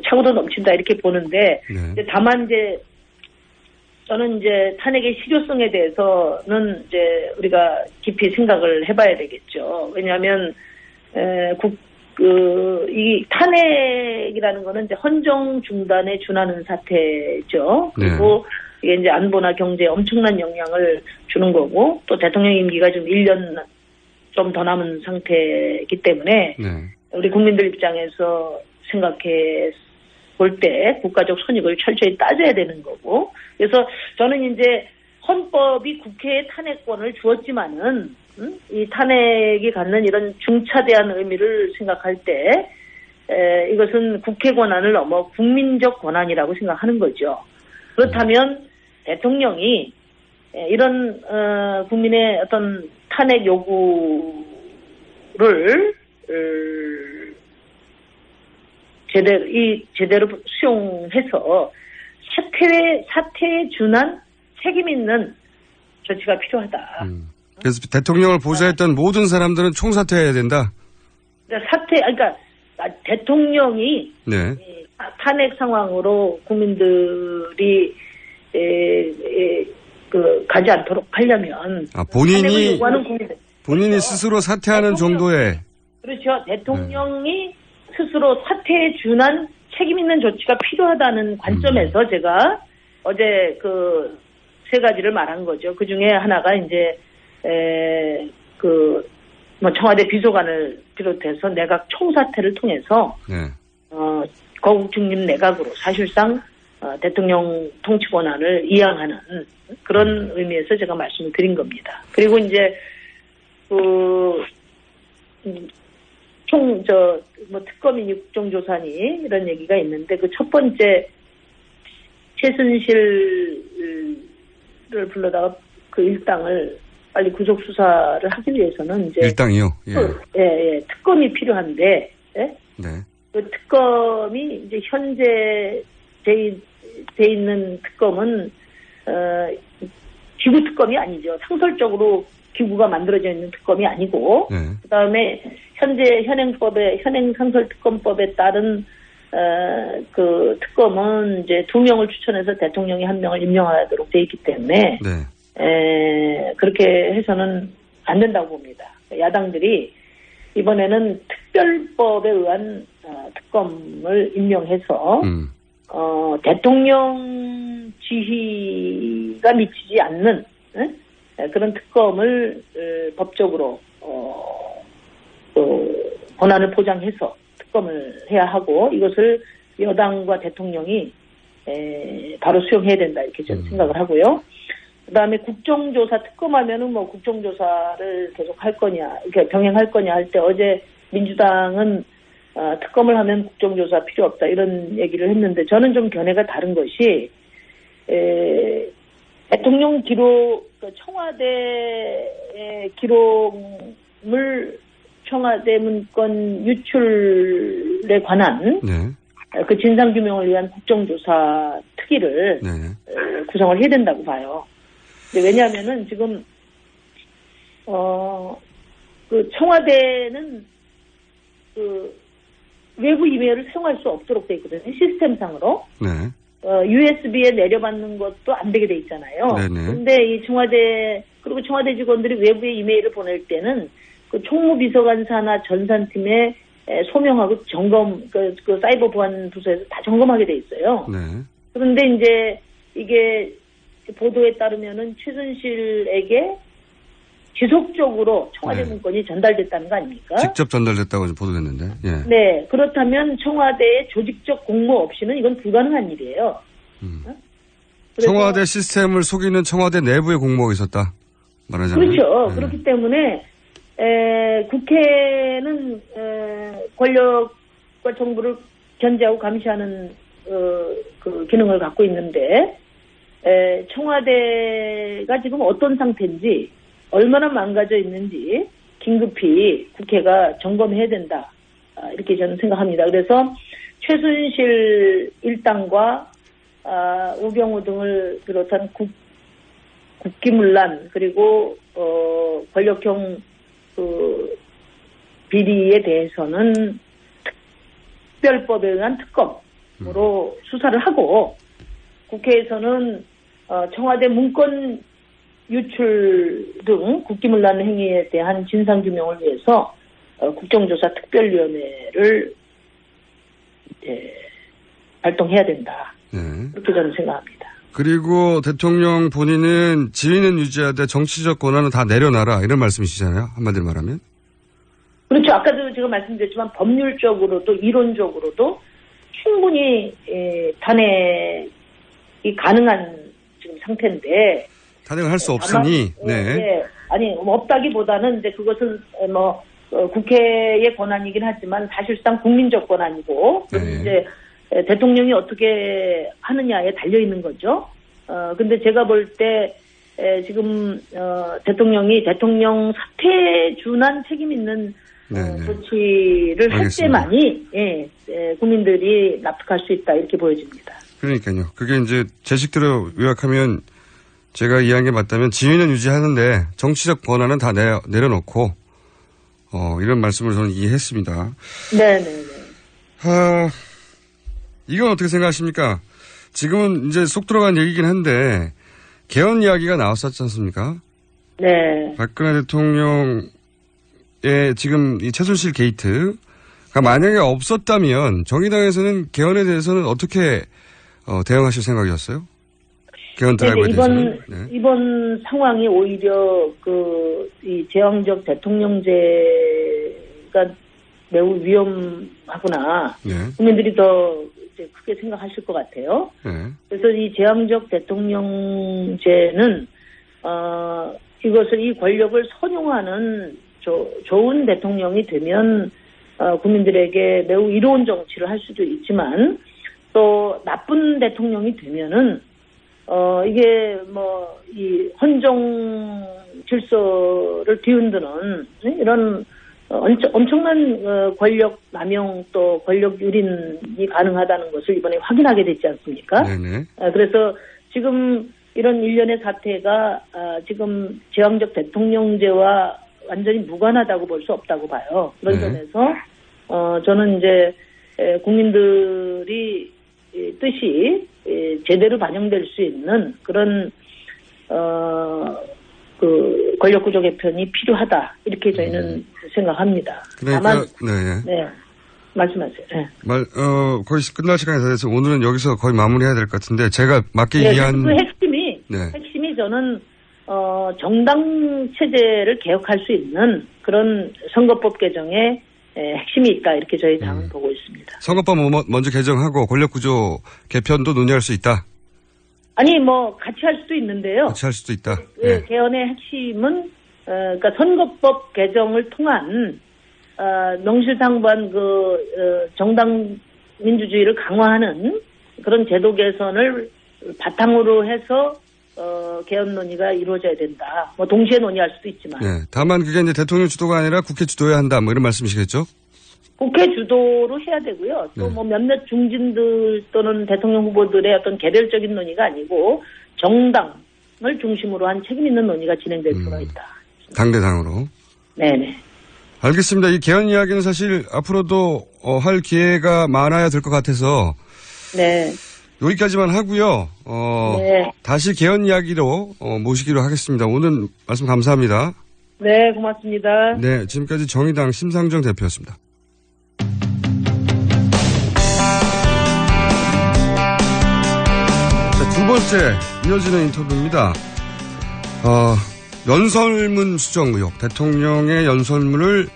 차고도 넘친다 이렇게 보는데, 네. 다만 저는 탄핵의 실효성에 대해서는 우리가 깊이 생각을 해봐야 되겠죠. 왜냐하면 이 탄핵이라는 거는 헌정 중단에 준하는 사태죠. 그리고 이게 안보나 경제에 엄청난 영향을 주는 거고, 또 대통령 임기가 좀 1년 좀 더 남은 상태이기 때문에 우리 국민들 입장에서 생각해 볼 때 국가적 손익을 철저히 따져야 되는 거고, 그래서 저는 헌법이 국회에 탄핵권을 주었지만은 이 탄핵이 갖는 이런 중차대한 의미를 생각할 때 이것은 국회 권한을 넘어 국민적 권한이라고 생각하는 거죠. 그렇다면 대통령이 이런 국민의 어떤 탄핵 요구를 제대로 수용해서 사태에 준한 책임 있는 조치가 필요하다. 그래서 대통령을 보좌했던 모든 사람들은 총사퇴해야 된다. 그러니까 대통령이 탄핵 상황으로 국민들이 가지 않도록 하려면 본인이 스스로 사퇴하는 정도의, 그렇죠. 대통령이 스스로 사퇴에 준한 책임 있는 조치가 필요하다는 관점에서 제가 어제 세 가지를 말한 거죠. 그 중에 하나가 청와대 비서관을 비롯해서 내각 총사퇴를 통해서 거국 중립 내각으로 사실상 대통령 통치 권한을 이양하는 그런 의미에서 제가 말씀을 드린 겁니다. 그리고 특검이니 국정조사니 이런 얘기가 있는데, 그 첫 번째 최순실을 불러다가 그 일당을 빨리 구속 수사를 하기 위해서는 일당이요? 예, 특검이 필요한데, 그 특검이 현재 돼 있는 특검은 기구 특검이 아니죠. 상설적으로 기구가 만들어져 있는 특검이 아니고, 그다음에 현재 현행상설특검법에 따른 그 특검은 2명을 추천해서 대통령이 1명을 임명하도록 돼 있기 때문에 그렇게 해서는 안 된다고 봅니다. 야당들이 이번에는 특별법에 의한 특검을 임명해서 대통령 지휘가 미치지 않는 그런 특검을 법적으로 권한을 보장해서 특검을 해야 하고, 이것을 여당과 대통령이 바로 수용해야 된다 이렇게 저는 생각을 하고요. 그다음에 국정조사 특검하면은 국정조사를 계속 할 거냐, 이렇게 병행할 거냐 할 때 어제 민주당은 특검을 하면 국정조사 필요 없다 이런 얘기를 했는데, 저는 좀 견해가 다른 것이 대통령 기록, 청와대 기록물, 청와대 문건 유출에 관한 그 진상규명을 위한 국정조사 특위를 구성을 해야 된다고 봐요. 왜냐하면은 지금 그 청와대는 그 외부 이메일을 사용할 수 없도록 돼 있거든요. 시스템상으로. USB에 내려받는 것도 안 되게 돼 있잖아요. 그런데 이 그리고 청와대 직원들이 외부에 이메일을 보낼 때는 그 총무비서관사나 전산팀에 소명하고 점검, 그 사이버 보안 부서에서 다 점검하게 돼 있어요. 그런데 이게 보도에 따르면은 최순실에게 지속적으로 청와대 문건이 전달됐다는 거 아닙니까? 직접 전달됐다고 보도됐는데. 네, 그렇다면 청와대의 조직적 공모 없이는 이건 불가능한 일이에요. 청와대 시스템을 속이는 청와대 내부의 공모가 있었다 말하자면. 그렇죠. 그렇기 때문에 국회는 권력과 정부를 견제하고 감시하는 그 기능을 갖고 있는데, 청와대가 지금 어떤 상태인지, 얼마나 망가져 있는지 긴급히 국회가 점검해야 된다. 이렇게 저는 생각합니다. 그래서 최순실 일당과 우병우 등을 비롯한 국기문란 그리고 권력형 비리에 대해서는 특별법에 의한 특검으로 수사를 하고 국회에서는 청와대 문건 유출 등 국기문란 행위에 대한 진상규명을 위해서 국정조사 특별위원회를 발동해야 된다. 네. 그렇게 저는 생각합니다. 그리고 대통령 본인은 지위는 유지하되 정치적 권한은 다 내려놔라 이런 말씀이시잖아요. 한마디로 말하면. 그렇죠. 아까도 제가 말씀드렸지만 법률적으로도 이론적으로도 충분히 탄핵이 가능한 지금 상태인데 탄핵을 할 수 없으니. 네. 아니 없다기보다는 이제 그것은 국회의 권한이긴 하지만 사실상 국민적 권한이고 네. 이제 대통령이 어떻게 하느냐에 달려 있는 거죠. 근데 제가 볼 때 지금 대통령이 대통령 사퇴에 준한 책임 있는 조치를 할 때만이 국민들이 납득할 수 있다 이렇게 보여집니다. 그러니까요. 그게 이제 제 식대로 요약하면 제가 이해한 게 맞다면 지위는 유지하는데 정치적 권한은 다 내려놓고 이런 말씀을 저는 이해했습니다. 네네네. 이건 어떻게 생각하십니까? 지금은 이제 속 들어간 얘기긴 한데 개헌 이야기가 나왔었지 않습니까? 네. 박근혜 대통령의 지금 이 최순실 게이트가 만약에 없었다면 정의당에서는 개헌에 대해서는 어떻게 대응하실 생각이었어요? 개헌 드라이브에 대해서는. 이번 상황이 오히려 이 제왕적 대통령제가 매우 위험하구나. 네. 국민들이 더 이제 크게 생각하실 것 같아요. 네. 그래서 이 제왕적 대통령제는 이것을 이 권력을 선용하는 좋은 대통령이 되면 국민들에게 매우 이로운 정치를 할 수도 있지만 또 나쁜 대통령이 되면은 이게 이 헌정 질서를 뒤흔드는 이런 엄청난 권력 남용 또 권력 유린이 가능하다는 것을 이번에 확인하게 됐지 않습니까? 네네. 그래서 지금 이런 일련의 사태가 지금 제왕적 대통령제와 완전히 무관하다고 볼 수 없다고 봐요. 그런 점에서 저는 이제 국민들이 뜻이 제대로 반영될 수 있는 그런 권력구조 개편이 필요하다 이렇게 저희는 생각합니다. 그러니까, 다만 네 말씀하세요. 네. 거의 끝날 시간이 다 돼서 오늘은 여기서 거의 마무리해야 될 것 같은데 제가 맞게 이해한 그 핵심이 저는 정당 체제를 개혁할 수 있는 그런 선거법 개정에 핵심이 있다 이렇게 저희 당은 보고 있습니다. 선거법 먼저 개정하고 권력구조 개편도 논의할 수 있다. 아니 같이 할 수도 있는데요. 같이 할 수도 있다. 네. 개헌의 핵심은 그러니까 선거법 개정을 통한 명실상부한 정당 민주주의를 강화하는 그런 제도 개선을 바탕으로 해서 개헌 논의가 이루어져야 된다. 동시에 논의할 수도 있지만. 네. 다만 그게 이제 대통령 주도가 아니라 국회 주도해야 한다. 이런 말씀이시겠죠? 국회 주도로 해야 되고요. 또 몇몇 중진들 또는 대통령 후보들의 어떤 개별적인 논의가 아니고 정당을 중심으로 한 책임 있는 논의가 진행될 필요가 있다. 당대당으로. 네네. 알겠습니다. 이 개헌 이야기는 사실 앞으로도 할 기회가 많아야 될 것 같아서. 네. 여기까지만 하고요. 네. 다시 개헌 이야기로 모시기로 하겠습니다. 오늘 말씀 감사합니다. 네, 고맙습니다. 네, 지금까지 정의당 심상정 대표였습니다. 자, 두 번째 이어지는 인터뷰입니다. 연설문 수정 의혹. 대통령의 연설문을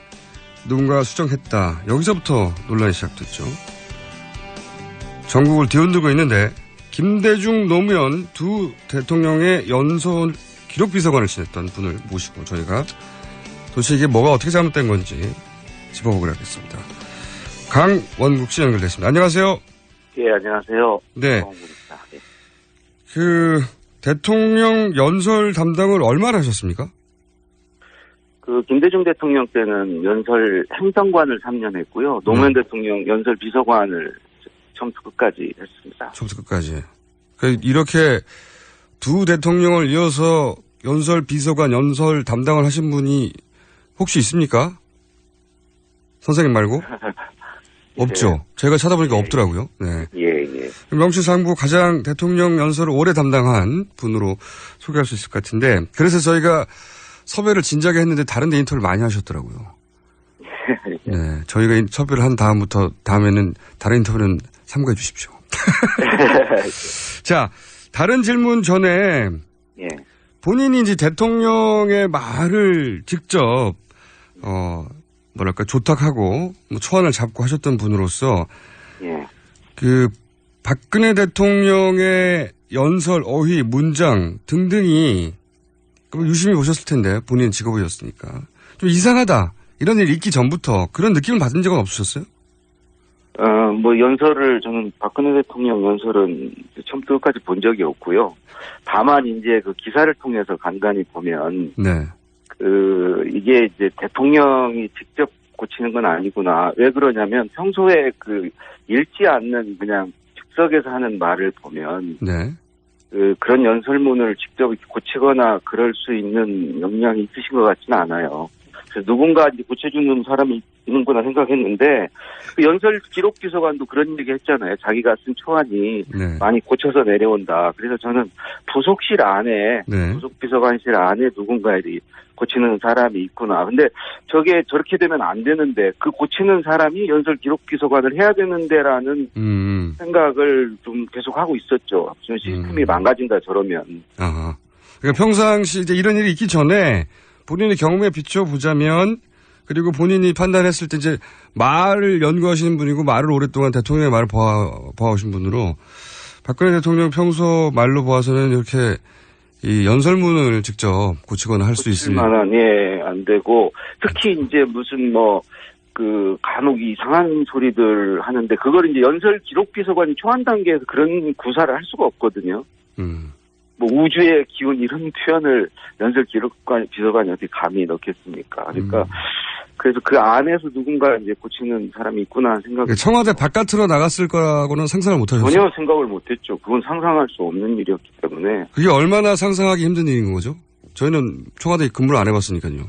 누군가 수정했다. 여기서부터 논란이 시작됐죠. 전국을 뒤흔들고 있는데 김대중 노무현 두 대통령의 연설 기록비서관을 지냈던 분을 모시고 저희가 도대체 이게 뭐가 어떻게 잘못된 건지 짚어보기로 하겠습니다. 강원국 씨 연결됐습니다. 안녕하세요. 예, 안녕하세요. 네. 강원국입니다. 네. 대통령 연설 담당을 얼마나 하셨습니까? 그 김대중 대통령 때는 연설 행정관을 3년 했고요. 노무현 대통령 연설 비서관을 처음부터 끝까지 했습니다. 처음부터 끝까지. 그러니까 이렇게 두 대통령을 이어서 연설 비서관, 연설 담당을 하신 분이 혹시 있습니까? 선생님 말고? 없죠. 제가 찾아보니까 없더라고요. 네. 예. 명실상부 가장 대통령 연설을 오래 담당한 분으로 소개할 수 있을 것 같은데, 그래서 저희가 섭외를 진작에 했는데 다른 데 인터뷰를 많이 하셨더라고요. 네. 저희가 섭외를 한 다음에는 다른 인터뷰는 참고해 주십시오. 자, 다른 질문 전에 예. 본인이 이제 대통령의 말을 직접 조탁하고 초안을 잡고 하셨던 분으로서 예. 그 박근혜 대통령의 연설, 어휘, 문장 등등이 유심히 보셨을 텐데 본인 직업이었으니까 좀 이상하다 이런 일 있기 전부터 그런 느낌을 받은 적은 없으셨어요? 연설을 저는 박근혜 대통령 연설은 처음부터 끝까지 본 적이 없고요. 다만 이제 그 기사를 통해서 간간히 보면 네. 이게 이제 대통령이 직접 고치는 건 아니구나. 왜 그러냐면 평소에 읽지 않는 그냥 즉석에서 하는 말을 보면 네. 그런 연설문을 직접 고치거나 그럴 수 있는 역량이 있으신 것 같지는 않아요. 그래서 누군가 이제 고쳐주는 사람이 있는구나 생각했는데 그 연설 기록 비서관도 그런 얘기 했잖아요. 자기가 쓴 초안이 네. 많이 고쳐서 내려온다. 그래서 저는 부속실 안에 네. 부속비서관실 안에 누군가 고치는 사람이 있구나. 근데 저게 저렇게 되면 안 되는데 그 고치는 사람이 연설 기록 비서관을 해야 되는데라는 생각을 좀 계속 하고 있었죠. 시스템이 망가진다 저러면. 아하. 그러니까 평상시 이제 이런 일이 있기 전에 본인의 경험에 비춰보자면 그리고 본인이 판단했을 때 이제 말을 연구하시는 분이고 말을 오랫동안 대통령의 말을 보아오신 분으로 박근혜 대통령 평소 말로 보아서는 이렇게 이 연설문을 직접 고치거나 할 수 있을 만한 안 되고 특히 이제 무슨 간혹 이상한 소리들 하는데 그걸 이제 연설 기록 비서관이 초안 단계에서 그런 구사를 할 수가 없거든요. 우주의 기운 이런 표현을 연설 기록관 비서관이 어떻게 감히 넣겠습니까? 그러니까 그래서 그 안에서 누군가 이제 고치는 사람이 있구나 생각. 청와대 바깥으로 나갔을 거라고는 상상을 못 하셨어요? 전혀 생각을 못 했죠. 그건 상상할 수 없는 일이었기 때문에. 그게 얼마나 상상하기 힘든 일인 거죠? 저희는 청와대에 근무를 안 해봤으니까요.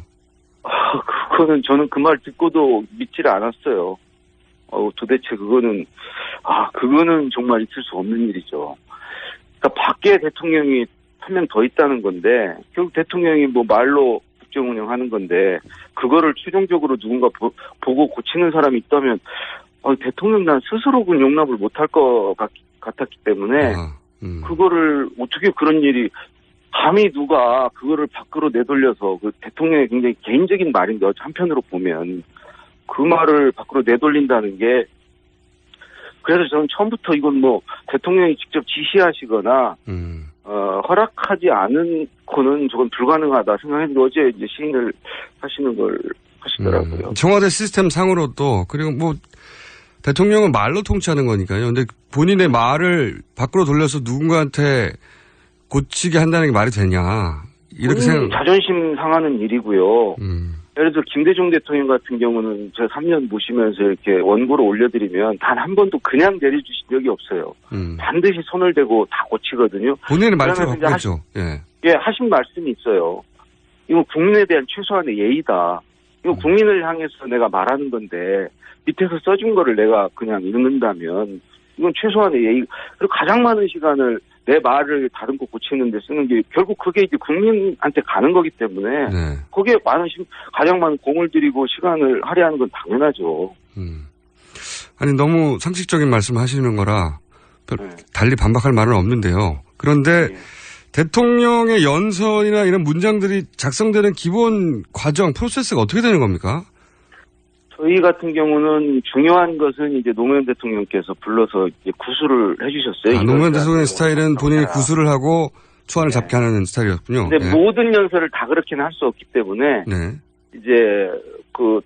그거는 저는 그 말 듣고도 믿지를 않았어요. 도대체 그거는 정말 있을 수 없는 일이죠. 그러니까 밖에 대통령이 한 명 더 있다는 건데 결국 대통령이 말로 국정 운영하는 건데 그거를 최종적으로 누군가 보고 고치는 사람이 있다면 대통령 난 스스로 그 용납을 못할 것 같았기 때문에 그거를 어떻게 그런 일이 감히 누가 그거를 밖으로 내돌려서 그 대통령의 굉장히 개인적인 말인데 한편으로 보면 그 말을 밖으로 내돌린다는 게 그래서 저는 처음부터 이건 대통령이 직접 지시하시거나 허락하지 않고는 저건 불가능하다 생각했는데 어제 이제 시인을 하시는 걸 하시더라고요. 청와대 시스템 상으로도 그리고 대통령은 말로 통치하는 거니까요. 근데 본인의 말을 밖으로 돌려서 누군가한테 고치게 한다는 게 말이 되냐 이렇게 자존심 상하는 일이고요. 예를 들어 김대중 대통령 같은 경우는 제가 3년 모시면서 이렇게 원고를 올려드리면 단 한 번도 그냥 내려주신 적이 없어요. 반드시 손을 대고 다 고치거든요. 본인의 말투를 바꾸겠죠. 하신 말씀이 있어요. 이건 국민에 대한 최소한의 예의다. 이거 국민을 향해서 내가 말하는 건데 밑에서 써준 거를 내가 그냥 읽는다면 이건 최소한의 예의. 그리고 가장 많은 시간을 내 말을 다른 거 고치는 데 쓰는 게 결국 그게 이제 국민한테 가는 거기 때문에 거기에 가장 많은 공을 들이고 시간을 할애하는 건 당연하죠. 아니 너무 상식적인 말씀을 하시는 거라 달리 반박할 말은 없는데요. 그런데 대통령의 연설이나 이런 문장들이 작성되는 기본 과정, 프로세스가 어떻게 되는 겁니까? 저희 같은 경우는 중요한 것은 이제 노무현 대통령께서 불러서 이제 구술을 해주셨어요. 노무현 대통령의 스타일은 본인이 구술을 하고 초안을 잡게 하는 스타일이었군요. 근데 모든 연설을 다 그렇게는 할 수 없기 때문에 이제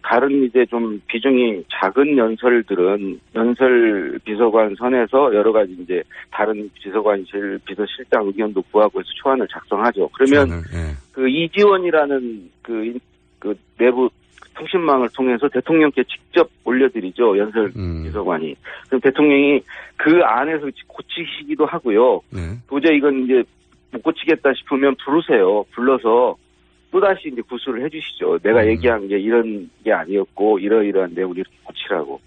다른 이제 좀 비중이 작은 연설들은 연설 비서관 선에서 여러 가지 이제 다른 비서관실 비서실장 의견도 구하고 해서 초안을 작성하죠. 그러면 그 이지원이라는 그 그 내부 통신망을 통해서 대통령께 직접 올려드리죠. 연설 비서관이. 그럼 대통령이 그 안에서 고치시기도 하고요. 네. 도저히 이건 이제 못 고치겠다 싶으면 부르세요. 불러서 또다시 이제 구술을 해주시죠. 내가 얘기한 게 이런 게 아니었고 이러이러한 내용을 이렇게 고치라고.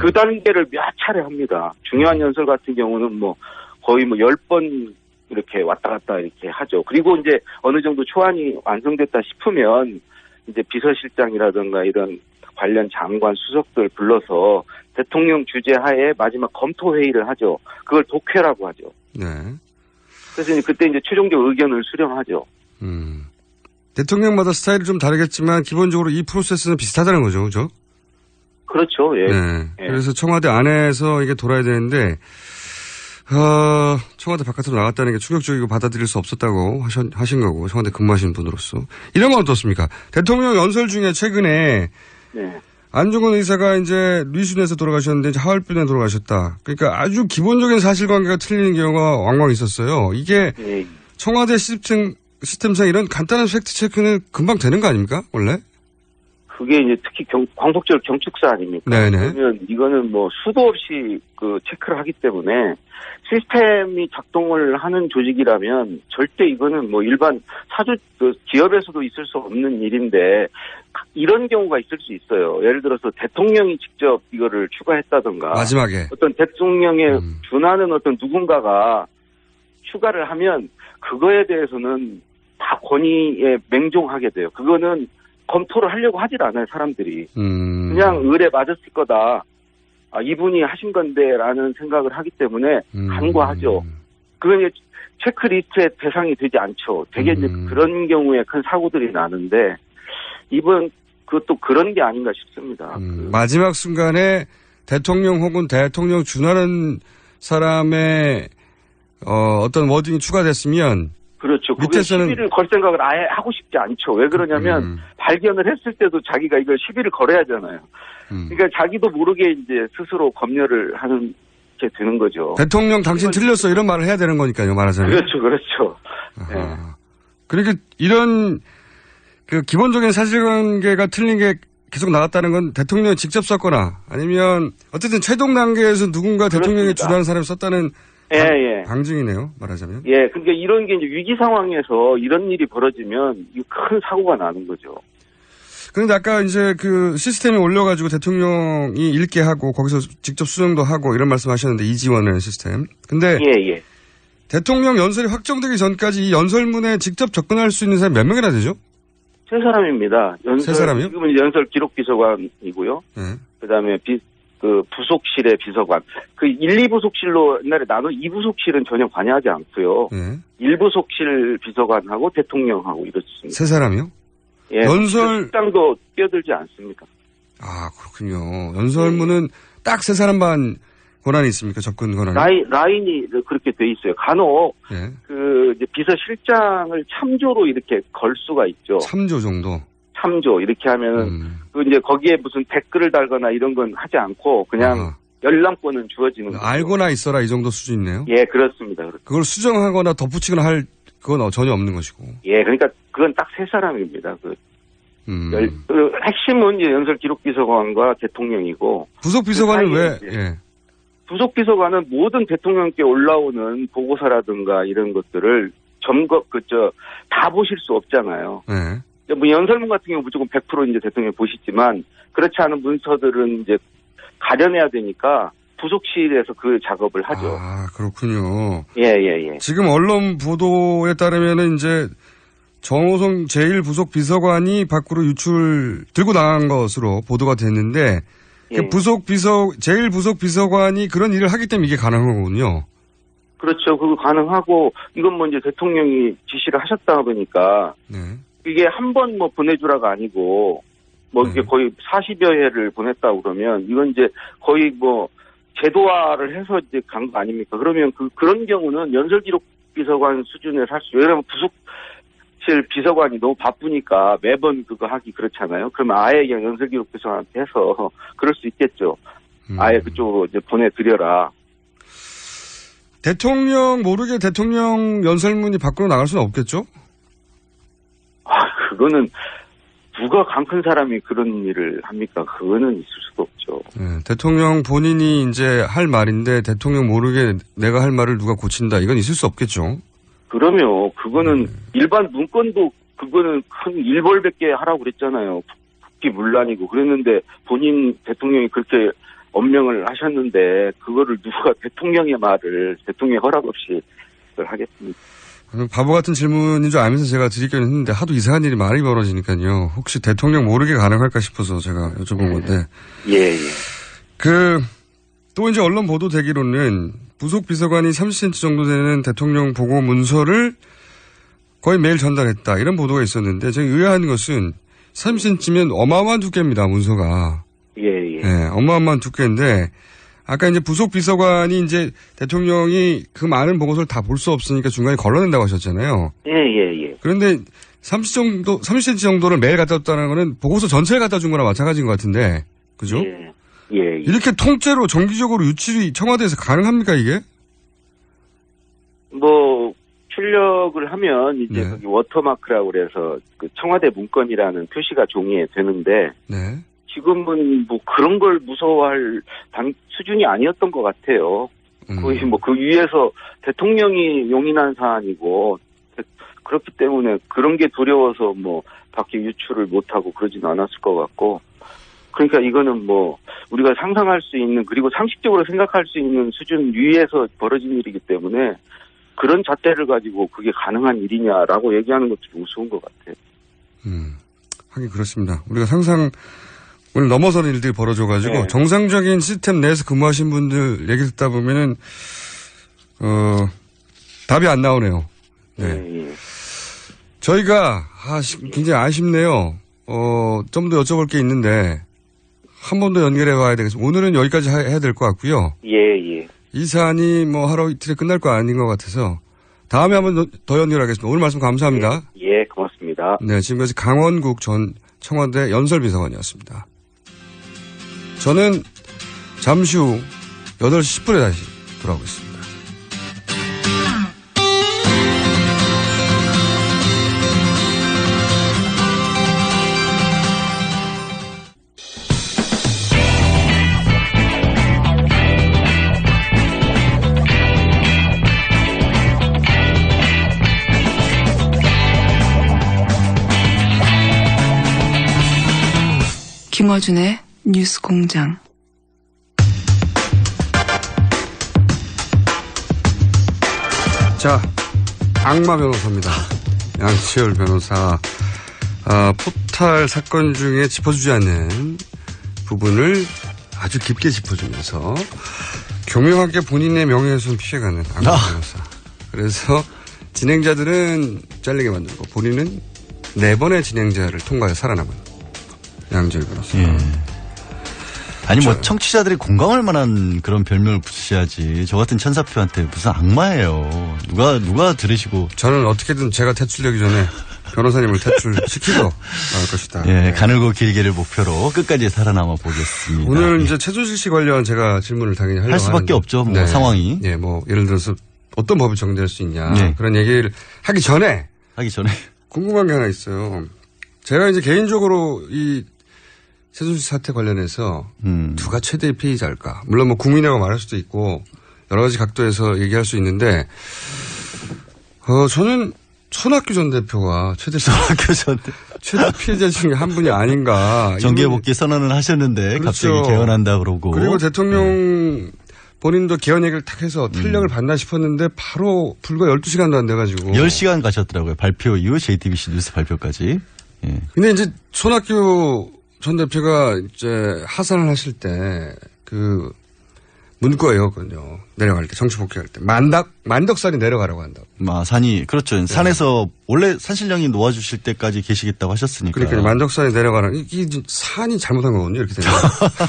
그 단계를 몇 차례 합니다. 중요한 연설 같은 경우는 뭐 거의 뭐 10번 이렇게 왔다 갔다 이렇게 하죠. 그리고 이제 어느 정도 초안이 완성됐다 싶으면 이제 비서실장이라든가 이런 관련 장관 수석들 불러서 대통령 주재하에 마지막 검토 회의를 하죠. 그걸 독회라고 하죠. 네. 그래서 이제 그때 이제 최종적 의견을 수렴하죠. 대통령마다 스타일이 좀 다르겠지만 기본적으로 이 프로세스는 비슷하다는 거죠, 그죠? 그렇죠. 예. 네. 예. 그래서 청와대 안에서 이게 돌아야 되는데 청와대 바깥으로 나갔다는 게 충격적이고 받아들일 수 없었다고 하신 거고, 청와대 근무하시는 분으로서. 이런 건 어떻습니까? 대통령 연설 중에 최근에 네. 안종건 의사가 이제 리순에서 돌아가셨는데 이제 하얼빈에 돌아가셨다. 그러니까 아주 기본적인 사실관계가 틀리는 경우가 왕왕 있었어요. 이게 예. 청와대 시스템상 이런 간단한 팩트 체크는 금방 되는 거 아닙니까? 원래? 그게 이제 특히 광복절 경축사 아닙니까? 네네. 그러면 이거는 뭐 수도 없이 그 체크를 하기 때문에 시스템이 작동을 하는 조직이라면 절대 이거는 뭐 일반 기업에서도 있을 수 없는 일인데 이런 경우가 있을 수 있어요. 예를 들어서 대통령이 직접 이거를 추가했다던가 마지막에 어떤 대통령에 준하는 어떤 누군가가 추가를 하면 그거에 대해서는 다 권위에 맹종하게 돼요. 그거는 검토를 하려고 하질 않아요, 사람들이. 그냥 의뢰 맞았을 거다. 이분이 하신 건데라는 생각을 하기 때문에 간과하죠. 그건 이제 체크리스트의 대상이 되지 않죠. 되게 이제 그런 경우에 큰 사고들이 나는데 이번 그것도 그런 게 아닌가 싶습니다. 마지막 순간에 대통령 혹은 대통령 준하는 사람의 어떤 워딩이 추가됐으면 그렇죠. 그게 시비를 걸 생각을 아예 하고 싶지 않죠. 왜 그러냐면 발견을 했을 때도 자기가 이걸 시비를 걸어야 하잖아요. 그러니까 자기도 모르게 이제 스스로 검열을 하는 게 되는 거죠. 대통령 당신 틀렸어 이런 말을 해야 되는 거니까요. 말하자면. 그렇죠. 네. 그러니까 이런 그 기본적인 사실관계가 틀린 게 계속 나왔다는 건 대통령이 직접 썼거나 아니면 어쨌든 최종 단계에서 누군가 대통령이 준하는 사람이 썼다는 방증이네요, 말하자면. 예, 그러니까 이런 게 이제 위기 상황에서 이런 일이 벌어지면 큰 사고가 나는 거죠. 그런데 아까 이제 그 시스템이 올려가지고 대통령이 읽게 하고 거기서 직접 수정도 하고 이런 말씀 하셨는데 이지원이라는 시스템. 근데. 예. 대통령 연설이 확정되기 전까지 이 연설문에 직접 접근할 수 있는 사람이 몇 명이나 되죠? 3사람입니다. 세 사람이요? 지금은 연설 기록 비서관이고요. 네. 그 다음에 부속실의 비서관. 그 1, 2부속실로 옛날에 나눠 2부속실은 전혀 관여하지 않고요. 네. 1부속실 비서관하고 대통령하고 이렇습니다. 세 사람이요? 예. 실장도 뛰어들지 않습니다. 아, 그렇군요. 연설문은 딱 세 사람만 권한이 있습니까? 접근 권한이? 라인이 그렇게 돼 있어요. 간혹, 이제 비서실장을 참조로 이렇게 걸 수가 있죠. 참조 정도? 참조, 이렇게 하면은, 이제 거기에 무슨 댓글을 달거나 이런 건 하지 않고, 그냥 열람권은 주어지는 거죠. 알고나 있어라 이 정도 수준이네요? 예, 그렇습니다. 그걸 수정하거나 덧붙이거나 할, 그건 전혀 없는 것이고. 예, 그러니까 그건 딱 세 사람입니다. 핵심은 이제 연설 기록 비서관과 대통령이고. 부속 비서관은 왜, 부속비서관은 모든 대통령께 올라오는 보고서라든가 이런 것들을 다 보실 수 없잖아요. 네. 뭐 연설문 같은 경우 무조건 100% 이제 대통령이 보시지만 그렇지 않은 문서들은 이제 가려내야 되니까 부속실에서 그 작업을 하죠. 아, 그렇군요. 예. 지금 언론 보도에 따르면은 이제 정호성 제1부속 비서관이 밖으로 들고 나간 것으로 보도가 됐는데 제일 부속 비서관이 그런 일을 하기 때문에 이게 가능한 거군요. 그렇죠. 그거 가능하고, 이건 뭐 이제 대통령이 지시를 하셨다 보니까, 이게 한 번 뭐 보내주라가 아니고, 이게 거의 40여 회를 보냈다고 그러면, 이건 이제 거의 뭐, 제도화를 해서 이제 간 거 아닙니까? 그러면 그런 경우는 연설기록 비서관 수준에서 할 수, 왜냐면 비서관이 너무 바쁘니까 매번 그거 하기 그렇잖아요. 그러면 아예 그냥 연설기록 비서관한테 해서 그럴 수 있겠죠. 아예 그쪽으로 이제 보내드려라. 대통령 모르게 대통령 연설문이 밖으로 나갈 수는 없겠죠? 그거는 누가 강 큰 사람이 그런 일을 합니까? 그거는 있을 수도 없죠. 네, 대통령 본인이 이제 할 말인데 대통령 모르게 내가 할 말을 누가 고친다. 이건 있을 수 없겠죠. 그러면 그거는 일반 문건도 그거는 큰 일벌백계 하라고 그랬잖아요. 국기 문란이고 그랬는데 본인 대통령이 그렇게 엄명을 하셨는데 그거를 누가 대통령의 말을 대통령의 허락 없이 그걸 하겠습니까? 바보 같은 질문인 줄 알면서 제가 드리기는 했는데 하도 이상한 일이 많이 벌어지니까요. 혹시 대통령 모르게 가능할까 싶어서 제가 여쭤본 건데. 예. 또 이제 언론 보도 되기로는 부속 비서관이 30cm 정도 되는 대통령 보고 문서를 거의 매일 전달했다. 이런 보도가 있었는데 제가 의아한 것은 30cm면 어마어마한 두께입니다. 문서가. 예. 네, 어마어마한 두께인데 아까 이제 부속 비서관이 이제 대통령이 그 많은 보고서를 다 볼 수 없으니까 중간에 걸러낸다고 하셨잖아요. 예. 그런데 30cm 정도를 매일 갖다 줬다는 거는 보고서 전체를 갖다 준 거나 마찬가지인 것 같은데. 그죠? 예. 이렇게 통째로 정기적으로 유출이 청와대에서 가능합니까, 이게? 뭐, 출력을 하면 이제 네. 거기 워터마크라고 그래서 그 청와대 문건이라는 표시가 종이에 되는데. 네. 지금은 뭐 그런 걸 무서워할 수준이 아니었던 것 같아요. 거의 뭐 그 위에서 대통령이 용인한 사안이고 그렇기 때문에 그런 게 두려워서 뭐 밖에 유출을 못하고 그러지는 않았을 것 같고 그러니까 이거는 뭐 우리가 상상할 수 있는 그리고 상식적으로 생각할 수 있는 수준 위에서 벌어진 일이기 때문에 그런 잣대를 가지고 그게 가능한 일이냐라고 얘기하는 것도 우스운 것 같아요. 하긴 그렇습니다. 우리가 상상을 넘어서는 일들이 벌어져가지고 네. 정상적인 시스템 내에서 근무하신 분들 얘기 듣다 보면은 답이 안 나오네요. 네. 저희가 굉장히 아쉽네요. 좀 더 여쭤볼 게 있는데 한 번 더 연결해 봐야 되겠습니다. 오늘은 여기까지 해야 될 것 같고요. 예. 이 사안이 뭐 하루 이틀에 끝날 거 아닌 것 같아서 다음에 한 번 더 연결하겠습니다. 오늘 말씀 감사합니다. 예, 고맙습니다. 네, 지금까지 강원국 전 청와대 연설비서관이었습니다. 저는 잠시 후 8시 10분에 다시 돌아오겠습니다. 김어준의 뉴스 공장. 자, 악마 변호사입니다. 양치열 변호사. 포탈 사건 중에 짚어주지 않는 부분을 아주 깊게 짚어주면서 교묘하게 본인의 명예훼손 피해가는 악마 변호사. 그래서 진행자들은 잘리게 만들고 본인은 4번의 진행자를 통과해 살아남은 양치열 변호사. 예. 아니 뭐 청취자들이 공감할 만한 그런 별명을 붙이셔야지. 저 같은 천사표한테 무슨 악마예요. 누가 들으시고. 저는 어떻게든 제가 퇴출되기 전에 변호사님을 퇴출시키고 나올 것이다. 예, 네. 가늘고 길게를 목표로 끝까지 살아남아 보겠습니다. 오늘 예. 이제 최순실 씨 관련 제가 질문을 당연히 하려고 할 수밖에 하는데. 없죠. 뭐 네. 상황이. 예, 뭐 예를 들어서 어떤 법이 적용될 수 있냐 네. 그런 얘기를 하기 전에 궁금한 게 하나 있어요. 제가 이제 개인적으로 이 최순실 사태 관련해서 누가 최대의 피해자일까? 물론 뭐 국민이라고 말할 수도 있고 여러 가지 각도에서 얘기할 수 있는데 저는 손학규 전 대표가 최대 피해자 중에 한 분이 아닌가. 정계 복귀 선언을 하셨는데 그렇죠. 갑자기 개헌한다 그러고. 그리고 대통령 본인도 개헌 얘기를 탁 해서 탄력을 받나 싶었는데 바로 불과 12시간도 안 돼가지고. 10시간 가셨더라고요. 발표 이후 JTBC 뉴스 발표까지. 예. 근데 이제 손학규 전 대표가 이제 하산을 하실 때 그 문구예요, 그건요. 내려갈 때, 정치 복귀할 때. 만덕산이 내려가라고 한다고. 산이, 그렇죠. 네. 산에서, 원래 산신령이 놓아주실 때까지 계시겠다고 하셨으니까. 그러니까 만덕산이 내려가라. 이게 산이 잘못한 거거든요, 이렇게 되면.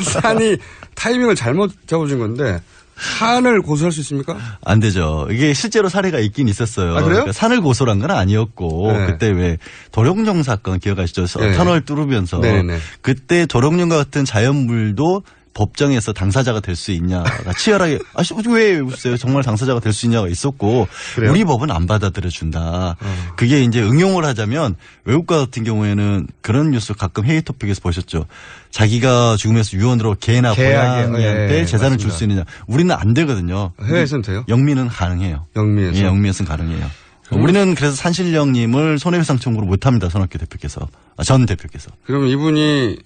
산이 타이밍을 잘못 잡아준 건데, 산을 고소할 수 있습니까? 안 되죠. 이게 실제로 사례가 있긴 있었어요. 아, 그래요? 그러니까 산을 고소한 건 아니었고, 네. 그때 왜 도룡뇽 사건 기억하시죠? 네. 터널 뚫으면서. 네네. 그때 도룡뇽과 같은 자연물도 법정에서 당사자가 될 수 있냐가 치열하게 왜 웃으세요? 정말 당사자가 될 수 있냐가 있었고 그래요? 우리 법은 안 받아들여준다. 그게 이제 응용을 하자면 외국과 같은 경우에는 그런 뉴스 가끔 회의 토픽에서 보셨죠. 자기가 죽으면서 유언으로 개나 고양이한테 재산을 줄 수 있느냐. 우리는 안 되거든요. 해외에서는 돼요? 영미는 가능해요. 영미에서? 예, 영미에서는 가능해요. 우리는 그래서 산신령님을 손해배상 청구를 못합니다. 손학규 대표께서. 전 대표께서. 그러면 이분이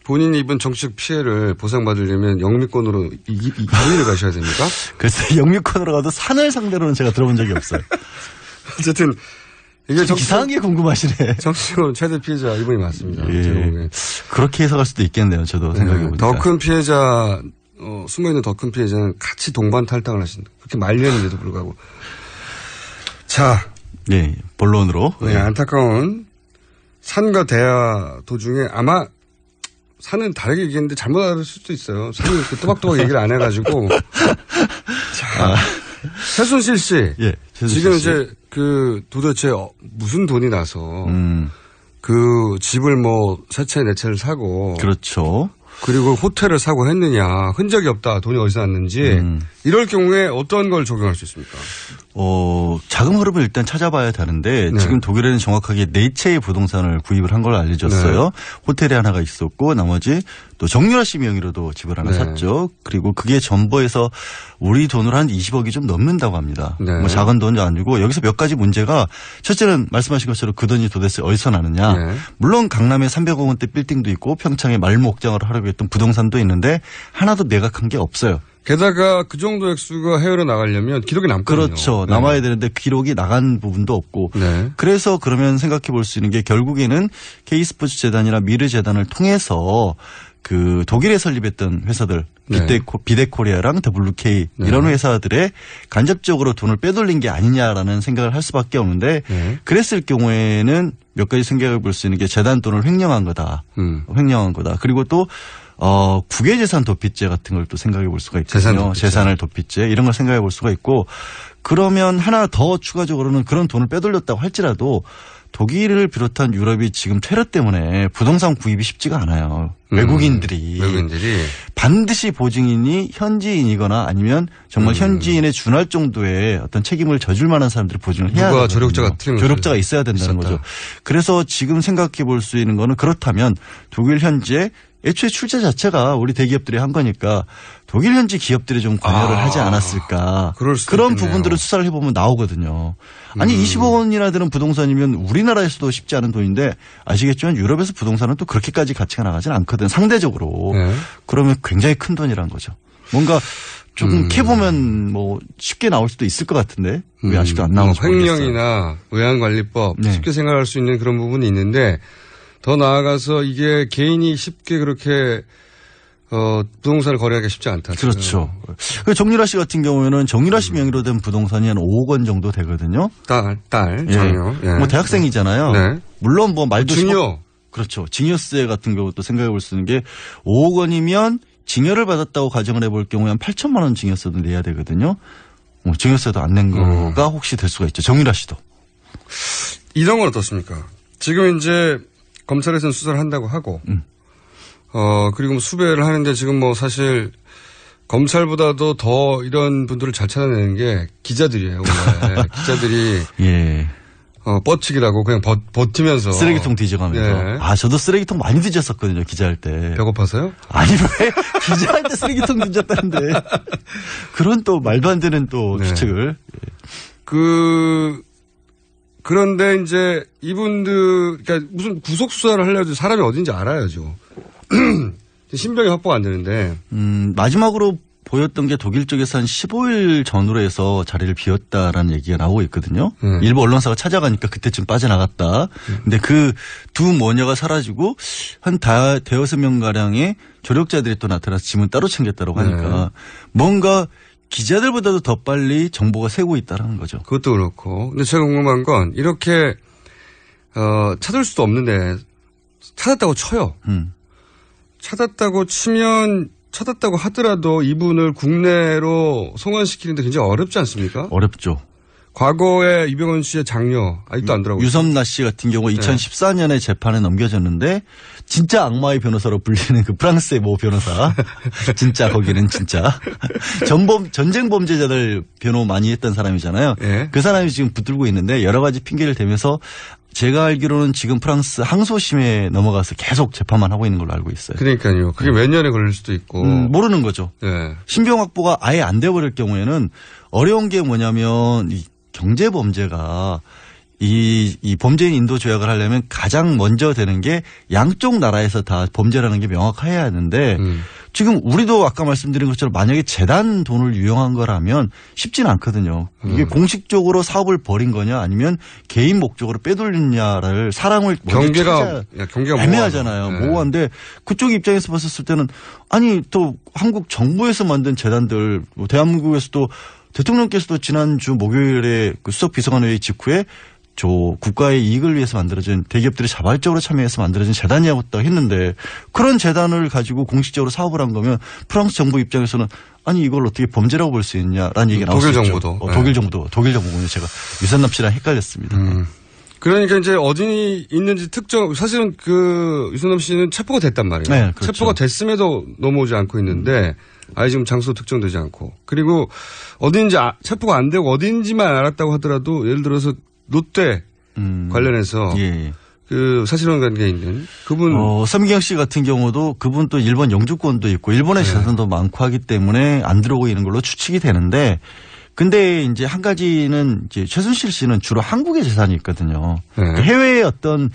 본인이 입은 정치적 피해를 보상받으려면 영미권으로 이민을 가셔야 됩니까? 그래서 영미권으로 가도 산을 상대로는 제가 들어본 적이 없어요. 어쨌든 이게 이상하게 궁금하시네. 정치권 최대 피해자 이분이 맞습니다. 예. 제가 보기엔. 그렇게 해석할 수도 있겠네요. 저도 생각해보니까. 더 큰 피해자, 숨어있는 더 큰 피해자는 같이 동반 탈당을 하신다. 그렇게 말렸는데도 불구하고. 자. 네, 본론으로. 네, 안타까운 산과 대화 도중에 아마 산은 다르게 얘기했는데 잘못 알을 수도 있어요. 산은 이렇게 또박또박 얘기를 안 해가지고. 자. 최순실 씨. 예, 지금 이제 도대체 무슨 돈이 나서 그 집을 세 채 네 채를 사고. 그렇죠. 그리고 호텔을 사고 했느냐. 흔적이 없다. 돈이 어디서 났는지. 이럴 경우에 어떤 걸 적용할 수 있습니까? 자금 흐름을 일단 찾아봐야 되는데 네. 지금 독일에는 정확하게 4채의 부동산을 구입을 한 걸 알려줬어요. 네. 호텔에 하나가 있었고 나머지 또 정유라 씨 명의로도 집을 하나 네. 샀죠. 그리고 그게 전부에서 우리 돈으로 한 20억이 좀 넘는다고 합니다. 네. 뭐 작은 돈이 아니고 여기서 몇 가지 문제가 첫째는 말씀하신 것처럼 그 돈이 도대체 어디서 나느냐. 네. 물론 강남에 300억 원대 빌딩도 있고 평창에 말목장을 하려고 했던 부동산도 있는데 하나도 매각한 게 없어요. 게다가 그 정도 액수가 해외로 나가려면 기록이 남거든요. 그렇죠. 네. 남아야 되는데 기록이 나간 부분도 없고. 네. 그래서 그러면 생각해 볼 수 있는 게 결국에는 K스포츠 재단이나 미르 재단을 통해서 그 독일에 설립했던 회사들 네. 비데코리아랑 WK 네. 이런 회사들에 간접적으로 돈을 빼돌린 게 아니냐라는 생각을 할 수밖에 없는데 네. 그랬을 경우에는 몇 가지 생각해 볼 수 있는 게 재단 돈을 횡령한 거다. 횡령한 거다. 그리고 또 국외재산 도피죄 같은 걸 또 생각해 볼 수가 있거든요. 재산을 도피죄 이런 걸 생각해 볼 수가 있고 그러면 하나 더 추가적으로는 그런 돈을 빼돌렸다고 할지라도 독일을 비롯한 유럽이 지금 테러 때문에 부동산 구입이 쉽지가 않아요. 외국인들이 반드시 보증인이 현지인이거나 아니면 정말 현지인에 준할 정도의 어떤 책임을 져줄 만한 사람들을 보증을 해야 누가 되거든요. 조력자가 있어야 된다는 거죠. 그래서 지금 생각해 볼 수 있는 거는 그렇다면 독일 현지에 애초에 출제 자체가 우리 대기업들이 한 거니까 독일 현지 기업들이 좀 관여를 하지 않았을까. 그런 부분들을 수사를 해보면 나오거든요. 아니 20억 원이나 되는 부동산이면 우리나라에서도 쉽지 않은 돈인데 아시겠지만 유럽에서 부동산은 또 그렇게까지 가치가 나가지는 않거든 상대적으로. 네. 그러면 굉장히 큰 돈이란 거죠. 뭔가 조금 캐보면 뭐 쉽게 나올 수도 있을 것 같은데 왜 아직도 안 나오는지 모르겠어요. 횡령이나 외환관리법 네. 쉽게 생각할 수 있는 그런 부분이 있는데 더 나아가서 이게 개인이 쉽게 그렇게 부동산을 거래하기가 쉽지 않다. 그렇죠. 정유라 씨 같은 경우에는 정유라 씨 명의로 된 부동산이 한 5억 원 정도 되거든요. 딸, 예. 정유. 예. 뭐 대학생이잖아요. 네. 물론 뭐 말도 증여. 그렇죠. 증여세 같은 경우도 생각해 볼 수 있는 게 5억 원이면 증여를 받았다고 가정을 해볼 경우에 한 8천만 원 증여세도 내야 되거든요. 증여세도 안 낸 거가 혹시 될 수가 있죠. 정유라 씨도. 이런 건 어떻습니까? 지금 이제 검찰에서는 수사를 한다고 하고, 그리고 수배를 하는데 지금 뭐 사실 검찰보다도 더 이런 분들을 잘 찾아내는 게 기자들이에요. 원래. 기자들이. 예. 뻗치기라고 그냥 버티면서. 쓰레기통 뒤져가면서. 네. 저도 쓰레기통 많이 뒤졌었거든요. 기자할 때. 배고파서요? 아니, 왜 기자할 때 쓰레기통 뒤졌다는데. 그런 또 말도 안 되는 또 추측을. 그런데 이제 이분들, 그러니까 무슨 구속수사를 하려도 사람이 어딘지 알아야죠. 신병이 확보가 안 되는데. 마지막으로 보였던 게 독일 쪽에서 한 15일 전후로 해서 자리를 비웠다라는 얘기가 나오고 있거든요. 일부 언론사가 찾아가니까 그때쯤 빠져나갔다. 근데 그 두 모녀가 사라지고 한 대여섯 명가량의 조력자들이 또 나타나서 짐은 따로 챙겼다고 하니까 뭔가 기자들보다도 더 빨리 정보가 새고 있다는 거죠. 그것도 그렇고. 근데 제가 궁금한 건 이렇게 찾을 수도 없는데 찾았다고 쳐요. 찾았다고 하더라도 이분을 국내로 송환시키는데 굉장히 어렵지 않습니까? 어렵죠. 과거에 이병헌 씨의 장녀 아직도 안 들어가고 유섬나 씨 같은 경우 2014년에 재판에 넘겨졌는데 진짜 악마의 변호사로 불리는 그 프랑스의 모 변호사 진짜 거기는 진짜 전쟁 범죄자들 변호 많이 했던 사람이잖아요. 네. 그 사람이 지금 붙들고 있는데 여러 가지 핑계를 대면서 제가 알기로는 지금 프랑스 항소심에 넘어가서 계속 재판만 하고 있는 걸로 알고 있어요. 그러니까요. 그게 몇 년에 걸릴 수도 있고. 모르는 거죠. 네. 신병 확보가 아예 안 돼버릴 경우에는 어려운 게 뭐냐면 이 경제 범죄가 이 범죄인 인도 조약을 하려면 가장 먼저 되는 게 양쪽 나라에서 다 범죄라는 게 명확해야 하는데 지금 우리도 아까 말씀드린 것처럼 만약에 재단 돈을 유용한 거라면 쉽지는 않거든요. 이게 공식적으로 사업을 벌인 거냐 아니면 개인 목적으로 빼돌리냐를 사람을 경계가 애매하잖아요. 모호한데 그쪽 입장에서 봤었을 때는 아니 또 한국 정부에서 만든 재단들 대한민국에서도 대통령께서도 지난주 목요일에 그 수석 비서관회의 직후에 저 국가의 이익을 위해서 만들어진 대기업들이 자발적으로 참여해서 만들어진 재단이라고 했는데 그런 재단을 가지고 공식적으로 사업을 한 거면 프랑스 정부 입장에서는 아니 이걸 어떻게 범죄라고 볼 수 있냐라는 얘기가 나올 수 있죠. 독일 정부군요. 제가 유선남 씨랑 헷갈렸습니다. 그러니까 이제 어디 있는지 특정 사실은 그 유선남 씨는 체포가 됐단 말이에요. 네, 그렇죠. 체포가 됐음에도 넘어오지 않고 있는데 아예 지금 장소 특정되지 않고 그리고 어디인지 체포가 안 되고 어디인지만 알았다고 하더라도 예를 들어서 롯데 관련해서 그 사실혼 관계에 있는 그분 서미경 씨 같은 경우도 그분 또 일본 영주권도 있고 일본의 재산도 많고 하기 때문에 안 들어오고 있는 걸로 추측이 되는데 근데 이제 한 가지는 이제 최순실 씨는 주로 한국의 재산이 있거든요. 그러니까 해외에 어떤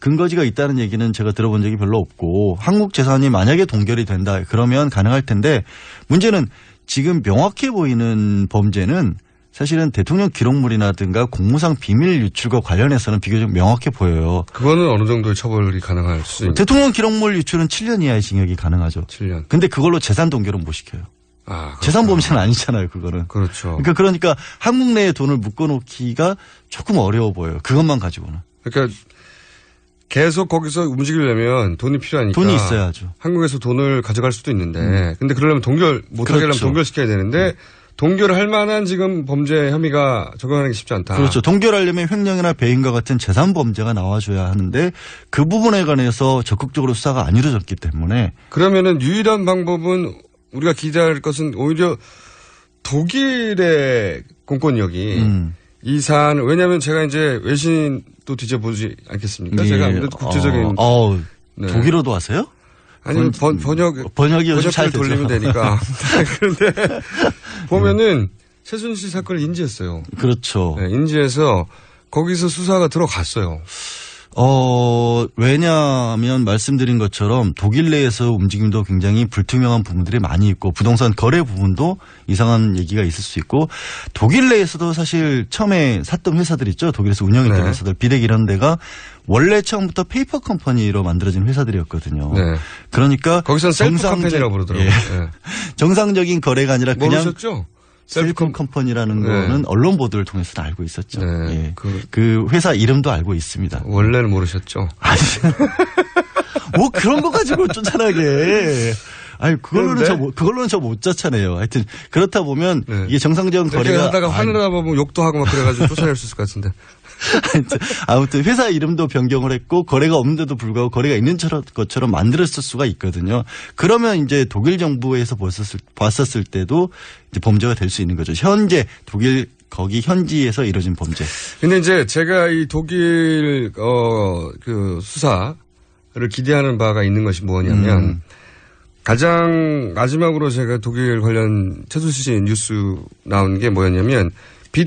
근거지가 있다는 얘기는 제가 들어본 적이 별로 없고 한국 재산이 만약에 동결이 된다 그러면 가능할 텐데 문제는 지금 명확해 보이는 범죄는 사실은 대통령 기록물이라든가 공무상 비밀 유출과 관련해서는 비교적 명확해 보여요. 그거는 어느 정도의 처벌이 가능할 수 있는. 대통령 기록물 유출은 7년 이하의 징역이 가능하죠. 7년. 근데 그걸로 재산 동결은 못 시켜요. 재산 범죄는 아니잖아요, 그거는. 그렇죠. 그러니까 한국 내에 돈을 묶어놓기가 조금 어려워 보여요. 그것만 가지고는. 그러니까 계속 거기서 움직이려면 돈이 필요하니까. 돈이 있어야죠. 한국에서 돈을 가져갈 수도 있는데. 근데 그러려면 동결 못하게 하려면 동결시켜야 되는데. 동결할 만한 지금 범죄 혐의가 적용하는 게 쉽지 않다. 그렇죠. 동결하려면 횡령이나 배임과 같은 재산 범죄가 나와줘야 하는데 그 부분에 관해서 적극적으로 수사가 안 이루어졌기 때문에. 그러면은 유일한 방법은 우리가 기대할 것은 오히려 독일의 공권력이 이 사안 왜냐하면 제가 이제 외신도 뒤져보지 않겠습니까? 제가 아무래도 국제적인. 독일어도 하세요? 아니면 번역이 요즘 잘 돌리면 되니까. 그런데 보면은 최순실 사건을 인지했어요. 그렇죠. 네, 인지해서 거기서 수사가 들어갔어요. 왜냐하면 말씀드린 것처럼 독일 내에서 움직임도 굉장히 불투명한 부분들이 많이 있고 부동산 거래 부분도 이상한 얘기가 있을 수 있고 독일 내에서도 사실 처음에 샀던 회사들 있죠. 독일에서 운영했던 회사들 비덱 이런 데가 원래 처음부터 페이퍼 컴퍼니로 만들어진 회사들이었거든요. 네. 그러니까 거기서는 셀프 컴퍼니라고 부르더라고요. 네. 정상적인 거래가 아니라 그냥 모르셨죠? 셀프 컴퍼니라는 거는 언론 보도를 통해서 알고 있었죠. 네. 그 회사 이름도 알고 있습니다. 원래는 모르셨죠? 아니, 뭐 그런 거 가지고 쫓아나게. 아니, 그걸로는 저 못 쫓아내요. 하여튼, 그렇다 보면, 이게 정상적인 거래가. 하다가 화내다 보면 욕도 하고 막 그래가지고 쫓아낼 수 있을 것 같은데. 아무튼, 회사 이름도 변경을 했고, 거래가 없는데도 불구하고 거래가 있는 것처럼 만들었을 수가 있거든요. 그러면 이제 독일 정부에서 봤었을 때도 이제 범죄가 될 수 있는 거죠. 현재 독일, 거기 현지에서 이루어진 범죄. 근데 이제 제가 이 독일, 그 수사를 기대하는 바가 있는 것이 뭐냐면, 가장 마지막으로 제가 독일 관련 최순실 뉴스 나온 게 뭐였냐면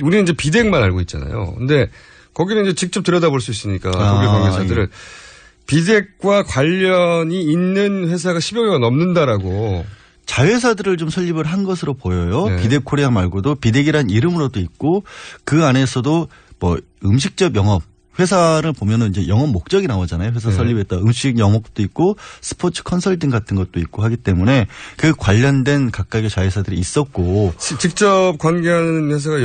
우리는 이제 비덱만 알고 있잖아요. 근데 거기는 이제 직접 들여다볼 수 있으니까 독일 관계자들을 비덱과 관련이 있는 회사가 10여 개가 넘는다라고. 자회사들을 좀 설립을 한 것으로 보여요. 비덱 코리아 말고도 비덱이란 이름으로도 있고 그 안에서도 뭐 음식점 영업 회사를 보면은 이제 영업 목적이 나오잖아요. 회사 설립했다. 음식 영업도 있고 스포츠 컨설팅 같은 것도 있고 하기 때문에 그 관련된 각각의 자회사들이 있었고. 직접 관계하는 회사가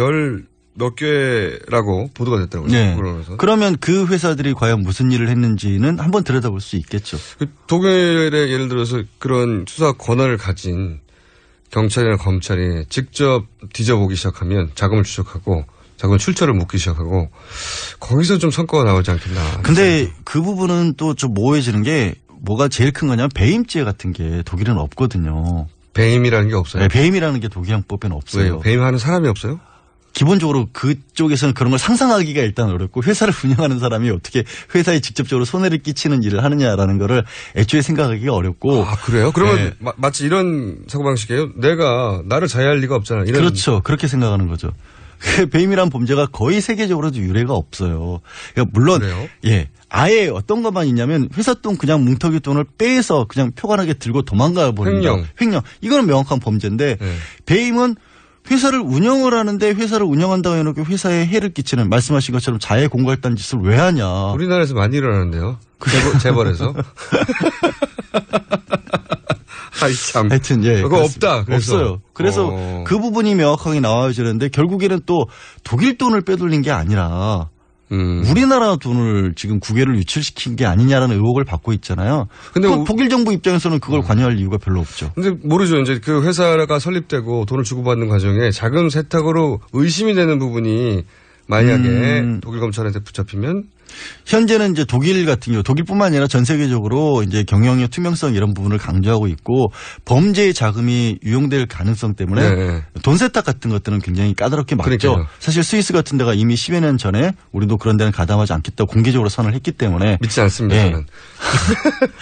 몇 개라고 보도가 됐더라고요. 네. 그러면 그 회사들이 과연 무슨 일을 했는지는 한번 들여다볼 수 있겠죠. 독일에 예를 들어서 그런 수사 권한을 가진 경찰이나 검찰이 직접 뒤져보기 시작하면 자금을 추적하고 자꾸만 출처를 묻기 시작하고 거기서 좀 성과가 나오지 않겠나. 근데 그 부분은 또 좀 모호해지는 게 뭐가 제일 큰 거냐면 배임죄 같은 게 독일은 없거든요. 배임이라는 게 없어요? 네, 배임이라는 게 독일형법에는 없어요. 왜요? 배임하는 사람이 없어요? 기본적으로 그쪽에서는 그런 걸 상상하기가 일단 어렵고 회사를 운영하는 사람이 어떻게 회사에 직접적으로 손해를 끼치는 일을 하느냐라는 거를 애초에 생각하기가 어렵고. 아, 그래요? 그러면 마치 이런 사고방식이에요? 나를 자해할 리가 없잖아. 이런. 그렇죠. 그렇게 생각하는 거죠. 배임이란 범죄가 거의 세계적으로도 유례가 없어요. 그러니까 물론 그래요? 예. 아예 어떤 것만 있냐면 회사 돈 그냥 뭉텅이 돈을 빼서 그냥 표관하게 들고 도망가 버린다. 횡령. 이거는 명확한 범죄인데 배임은 회사를 운영을 하는데 회사를 운영한다고 해놓고 회사에 해를 끼치는 말씀하신 것처럼 자해 공갈단 짓을 왜 하냐. 우리나라에서 많이 일어나는데요. 재벌에서. 아이 참. 하여튼 예. 그거 없다. 그래서. 없어요. 그래서 그 부분이 명확하게 나와야 되는데 결국에는 또 독일 돈을 빼돌린 게 아니라 우리나라 돈을 지금 국외를 유출시킨 게 아니냐라는 의혹을 받고 있잖아요. 근데 독일 정부 입장에서는 그걸 관여할 이유가 별로 없죠. 근데 모르죠. 이제 그 회사가 설립되고 돈을 주고받는 과정에 자금 세탁으로 의심이 되는 부분이 만약에 독일 검찰한테 붙잡히면 현재는 이제 독일 같은 경우 독일뿐만 아니라 전 세계적으로 이제 경영의 투명성 이런 부분을 강조하고 있고 범죄의 자금이 유용될 가능성 때문에 돈 세탁 같은 것들은 굉장히 까다롭게 막죠. 그러니까요. 사실 스위스 같은 데가 이미 10여 년 전에 우리도 그런 데는 가담하지 않겠다고 공개적으로 선언을 했기 때문에 믿지 않습니다. 저는.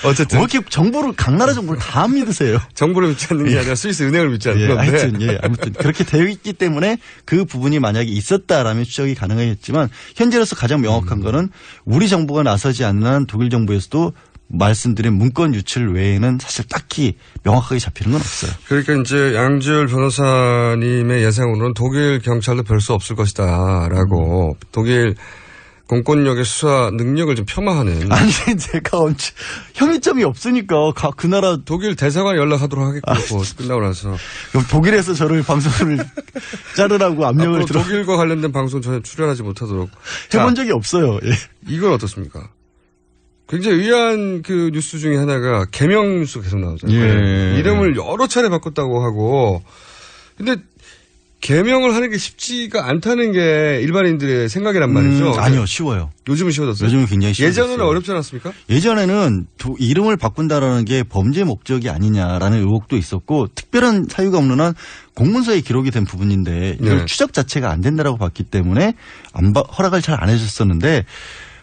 어쨌든. 왜 이렇게 정부를 각 나라 정부를 다 믿으세요? 정부를 믿지 않는 게 아니라 스위스 은행을 믿지 않는 건데. 하여튼 아무튼 그렇게 되어 있기 때문에 그 부분이 만약에 있었다라면 추적이 가능하겠지만 현재로서 가장 명확한 거는 우리 정부가 나서지 않는 한 독일 정부에서도 말씀드린 문건 유출 외에는 사실 딱히 명확하게 잡히는 건 없어요. 그러니까 이제 양지열 변호사님의 예상으로는 독일 경찰도 별 수 없을 것이다라고 독일 공권력의 수사 능력을 좀 폄하하는. 아니 제가 혐의점이 없으니까 그 나라 독일 대사관 연락하도록 하겠고 끝나고 나서. 독일에서 저를 방송을 자르라고 압력을 들어. 독일과 관련된 방송 전혀 출연하지 못하도록 해본 적이 없어요. 예. 이건 어떻습니까? 굉장히 의아한 그 뉴스 중에 하나가 개명 뉴스 계속 나오잖아요. 예. 이름을 여러 차례 바꿨다고 하고. 근데 개명을 하는 게 쉽지가 않다는 게 일반인들의 생각이란 말이죠. 아니요. 쉬워요. 요즘은 쉬워졌어요? 요즘은 굉장히 쉬워졌어요. 예전에는 어렵지 않았습니까? 예전에는 이름을 바꾼다라는 게 범죄 목적이 아니냐라는 의혹도 있었고 특별한 사유가 없는 한 공문서에 기록이 된 부분인데 이걸 추적 자체가 안 된다라고 봤기 때문에 허락을 잘 안 해줬었는데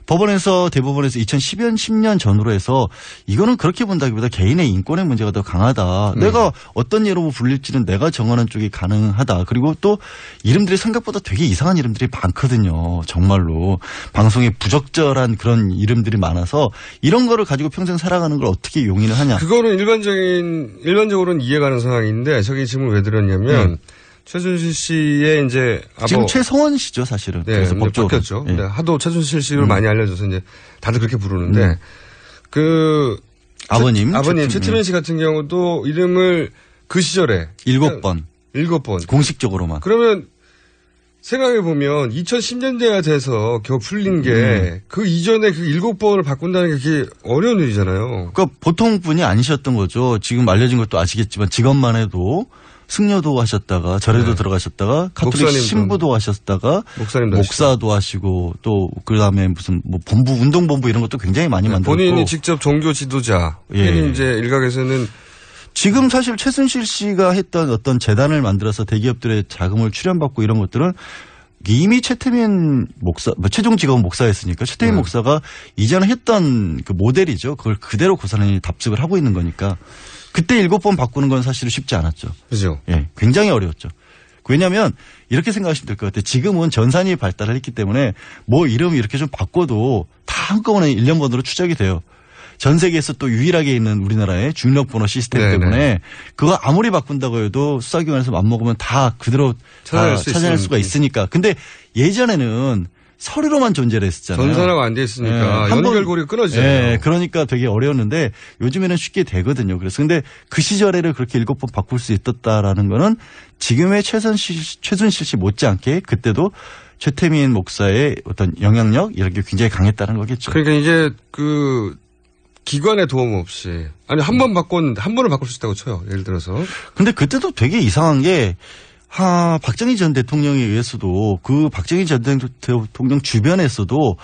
대법원에서 2010년 전후로 해서 이거는 그렇게 본다기보다 개인의 인권의 문제가 더 강하다. 내가 어떤 예로 불릴지는 내가 정하는 쪽이 가능하다. 그리고 또 이름들이 생각보다 되게 이상한 이름들이 많거든요. 정말로. 방송에 부적절한 그런 이름들이 많아서 이런 거를 가지고 평생 살아가는 걸 어떻게 용인을 하냐. 그거는 일반적으로는 이해가는 상황인데 저기 질문을 왜 드렸냐면 최순실 씨의 이제 지금 최성원 씨죠, 사실은. 네, 그래서 법적으로 바뀌었죠. 네. 하도 최순실 씨를 많이 알려져서 이제 다들 그렇게 부르는데 그 아버님 최태민 씨 같은 경우도 이름을 그 시절에 7번 공식적으로만. 그러면 생각해 보면 2010년대가 돼서 겨우 풀린 게 그 이전에 그 7번을 바꾼다는 게 그게 어려운 일이잖아요. 그러니까 보통 분이 아니셨던 거죠. 지금 알려진 것도 아시겠지만 직업만 해도 승려도 하셨다가 절에도 들어가셨다가 가톨릭 신부도 하셨다가 목사도 하시고 또 그다음에 무슨 뭐 본부 운동본부 이런 것도 굉장히 많이 만들었고 본인이 직접 종교 지도자. 이제 일각에서는 지금 사실 최순실 씨가 했던 어떤 재단을 만들어서 대기업들의 자금을 출연받고 이런 것들은 이미 최태민 목사, 최종 직업은 목사였으니까 최태민 목사가 이전에 했던 그 모델이죠. 그걸 그대로 고스란히 답습을 하고 있는 거니까. 그때 7번 바꾸는 건 사실은 쉽지 않았죠. 그죠. 예, 굉장히 어려웠죠. 왜냐하면 이렇게 생각하시면 될 것 같아요. 지금은 전산이 발달을 했기 때문에 뭐 이름 이렇게 좀 바꿔도 다 한꺼번에 1년번호로 추적이 돼요. 전 세계에서 또 유일하게 있는 우리나라의 중력번호 시스템 때문에 그거 아무리 바꾼다고 해도 수사기관에서 맘먹으면 다 그대로 찾아낼 수가 있으니까. 근데 예전에는 서류로만 존재를 했었잖아요. 전산화가 안 돼 있으니까 연결고리가 끊어지잖아요. 네, 그러니까 되게 어려웠는데 요즘에는 쉽게 되거든요. 그래서 근데 그 시절에를 그렇게 7번 바꿀 수 있었다라는 거는 지금의 최순실 씨 못지않게 그때도 최태민 목사의 어떤 영향력 이런 게 굉장히 강했다는 거겠죠. 그러니까 이게 그 기관의 도움 없이 한 번을 바꿀 수 있다고 쳐요. 예를 들어서. 근데 그때도 되게 이상한 게 박정희 전 대통령에 의해서도 그 박정희 전 대통령 주변에서도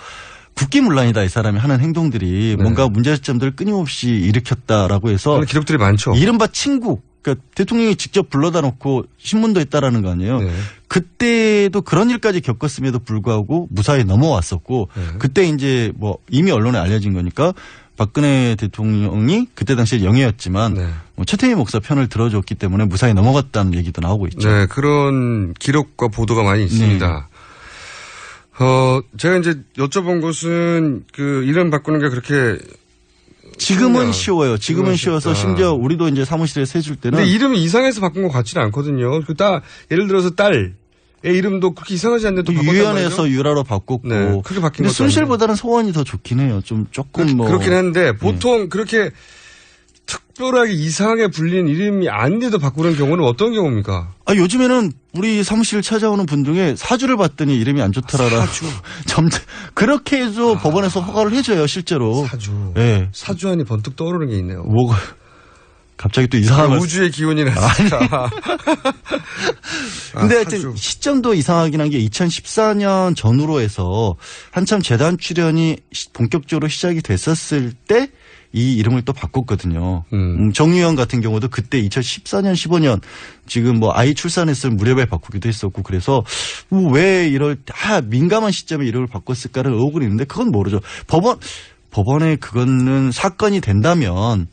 국기문란이다 이 사람이 하는 행동들이 뭔가 문제점들을 끊임없이 일으켰다라고 해서 그런 기록들이 많죠. 이른바 친구. 그러니까 대통령이 직접 불러다 놓고 신문도 했다라는 거 아니에요. 네. 그때도 그런 일까지 겪었음에도 불구하고 무사히 넘어왔었고 그때 이제 뭐 이미 언론에 알려진 거니까 박근혜 대통령이 그때 당시에 영예였지만 뭐 최태희 목사 편을 들어줬기 때문에 무사히 넘어갔다는 얘기도 나오고 있죠. 네, 그런 기록과 보도가 많이 있습니다. 제가 이제 여쭤본 것은 그 이름 바꾸는 게 그렇게 지금은 쉬워요. 지금은 쉬워서 심지어 우리도 이제 사무실에서 해줄 때는. 근데 이름이 이상해서 바꾼 것 같지는 않거든요. 예를 들어서 딸의 이름도 그렇게 이상하지 않는데 또 유연에서 유라로 바꿨고. 네, 그렇게 바뀐 것도 순실보다는 소원이 더 좋긴 해요. 조금 그렇긴 한데 보통 그렇게 특별하게 이상하게 불린 이름이 아닌데도 바꾸는 경우는 어떤 경우입니까? 요즘에는 우리 사무실 찾아오는 분 중에 사주를 봤더니 이름이 안 좋더라라. 사주. 그렇게 해서 법원에서 허가를 해줘요, 실제로. 사주. 네. 사주안이 번뜩 떠오르는 게 있네요. 뭐가 갑자기 또 이상한 우주의 기운이라. 근데 하여튼 시점도 이상하긴 한 게 2014년 전후로 해서 한참 재단 출연이 본격적으로 시작이 됐었을 때 이 이름을 또 바꿨거든요. 정유영 같은 경우도 그때 2014년, 15년 지금 뭐 아이 출산했을 무렵에 바꾸기도 했었고 그래서 왜 이럴 민감한 시점에 이름을 바꿨을까를 의혹은 있는데 그건 모르죠. 법원에 그거는 사건이 된다면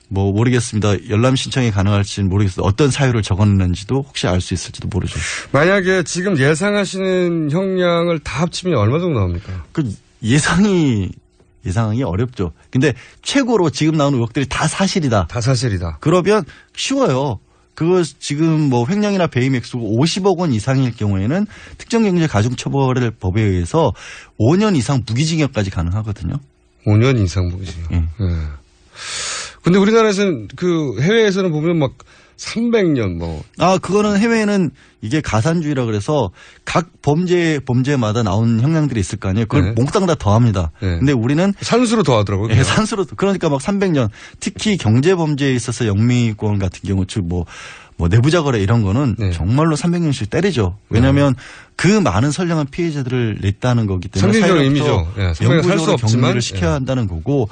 뭐 모르겠습니다. 열람 신청이 가능할지는 모르겠어요. 어떤 사유를 적었는지도 혹시 알 수 있을지도 모르죠. 만약에 지금 예상하시는 형량을 다 합치면 얼마 정도 나옵니까? 그 예상하기 어렵죠. 근데 최고로 지금 나오는 의혹들이 다 사실이다. 다 사실이다. 그러면 쉬워요. 그거 지금 뭐 횡령이나 배임 액수가 50억 원 이상일 경우에는 특정경제가중처벌법에 의해서 5년 이상 무기징역까지 가능하거든요. 5년 이상 무기징역. 네. 근데 우리나라에서는 그 해외에서는 보면 막 300년 뭐. 그거는 해외에는 이게 가산주의라 그래서 각 범죄마다 나온 형량들이 있을 거 아니에요. 그걸 몽땅 다 더합니다. 근데 우리는 산수로 더하더라고요. 네, 산수로. 그러니까 막 300년. 특히 경제범죄에 있어서 영미권 같은 경우 즉 뭐 내부자 거래 이런 거는 정말로 300년씩 때리죠. 왜냐하면 그 많은 선량한 피해자들을 냈다는 거기 때문에 상징적인 의미죠. 영구적으로 격리를 시켜야 한다는 거고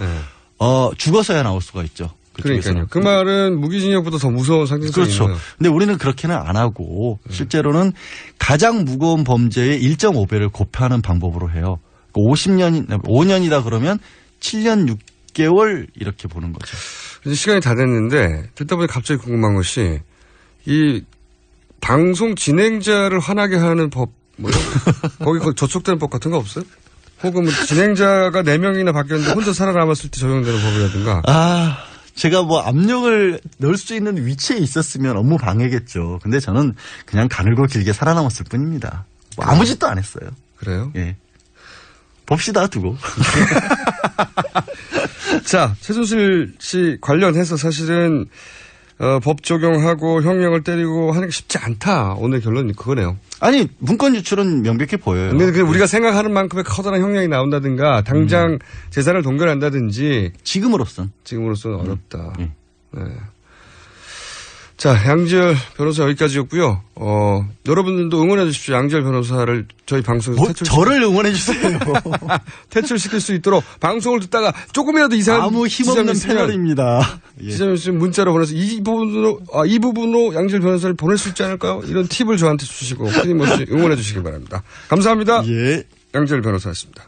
죽어서야 나올 수가 있죠. 그러니까요. 그 말은 무기징역보다 더 무서운 상징성이 그렇죠. 있네요. 근데 우리는 그렇게는 안 하고 실제로는 가장 무거운 범죄의 1.5배를 곱하는 방법으로 해요. 5년이다 그러면 7년 6개월 이렇게 보는 거죠. 이제 시간이 다 됐는데 듣다 보니 갑자기 궁금한 것이 이 방송 진행자를 화나게 하는 법 거기 저촉되는 법 같은 거 없어요? 혹은 뭐 진행자가 4명이나 바뀌었는데 혼자 살아남았을 때 적용되는 법이라든가. 제가 뭐 압력을 넣을 수 있는 위치에 있었으면 업무 방해겠죠. 근데 저는 그냥 가늘고 길게 살아남았을 뿐입니다. 뭐 아무 짓도 안 했어요. 그래요? 예. 봅시다 두고. 자, 최순실 씨 관련해서 사실은 법 적용하고 형량을 때리고 하는 게 쉽지 않다. 오늘 결론이 그거네요. 아니 문건 유출은 명백해 보여요. 근데 우리가 생각하는 만큼의 커다란 형량이 나온다든가 당장 재산을 동결한다든지 지금으로선 어렵다. 네. 자, 양지열 변호사 여기까지였고요. 여러분들도 응원해 주십시오. 양지열 변호사를 저희 방송에서 저를 응원해 주세요. 퇴출시킬 수 있도록 방송을 듣다가 조금이라도 이상한 아무 힘없는 패널입니다. 지점이 있으면 문자로 보내서 이 부분으로 양지열 변호사를 보낼 수 있지 않을까요? 이런 팁을 저한테 주시고 끊임없이 응원해 주시기 바랍니다. 감사합니다. 예. 양지열 변호사였습니다.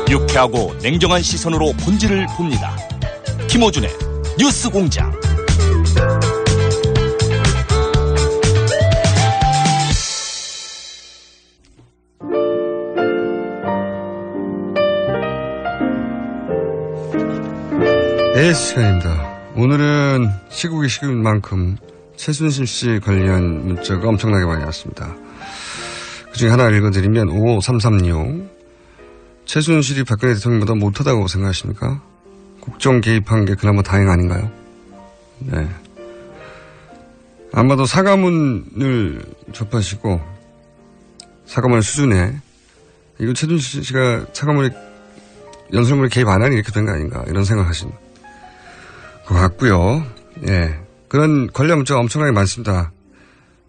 유쾌하고 냉정한 시선으로 본질을 봅니다. 김호준의 뉴스공장. 네, 시간입니다. 오늘은 시국이 식은 만큼 최순실 씨 관련 문자가 엄청나게 많이 왔습니다. 그중에 하나 읽어드리면 55336 최순실이 박근혜 대통령보다 못하다고 생각하십니까? 국정 개입한 게 그나마 다행 아닌가요? 네. 아마도 사과문을 접하시고 사과문 수준에 이거 최순실 씨가 사과문에 연설문에 개입 안 하니 이렇게 된 거 아닌가 이런 생각을 하신 것 같고요. 예. 그런 관련 문자가 엄청나게 많습니다.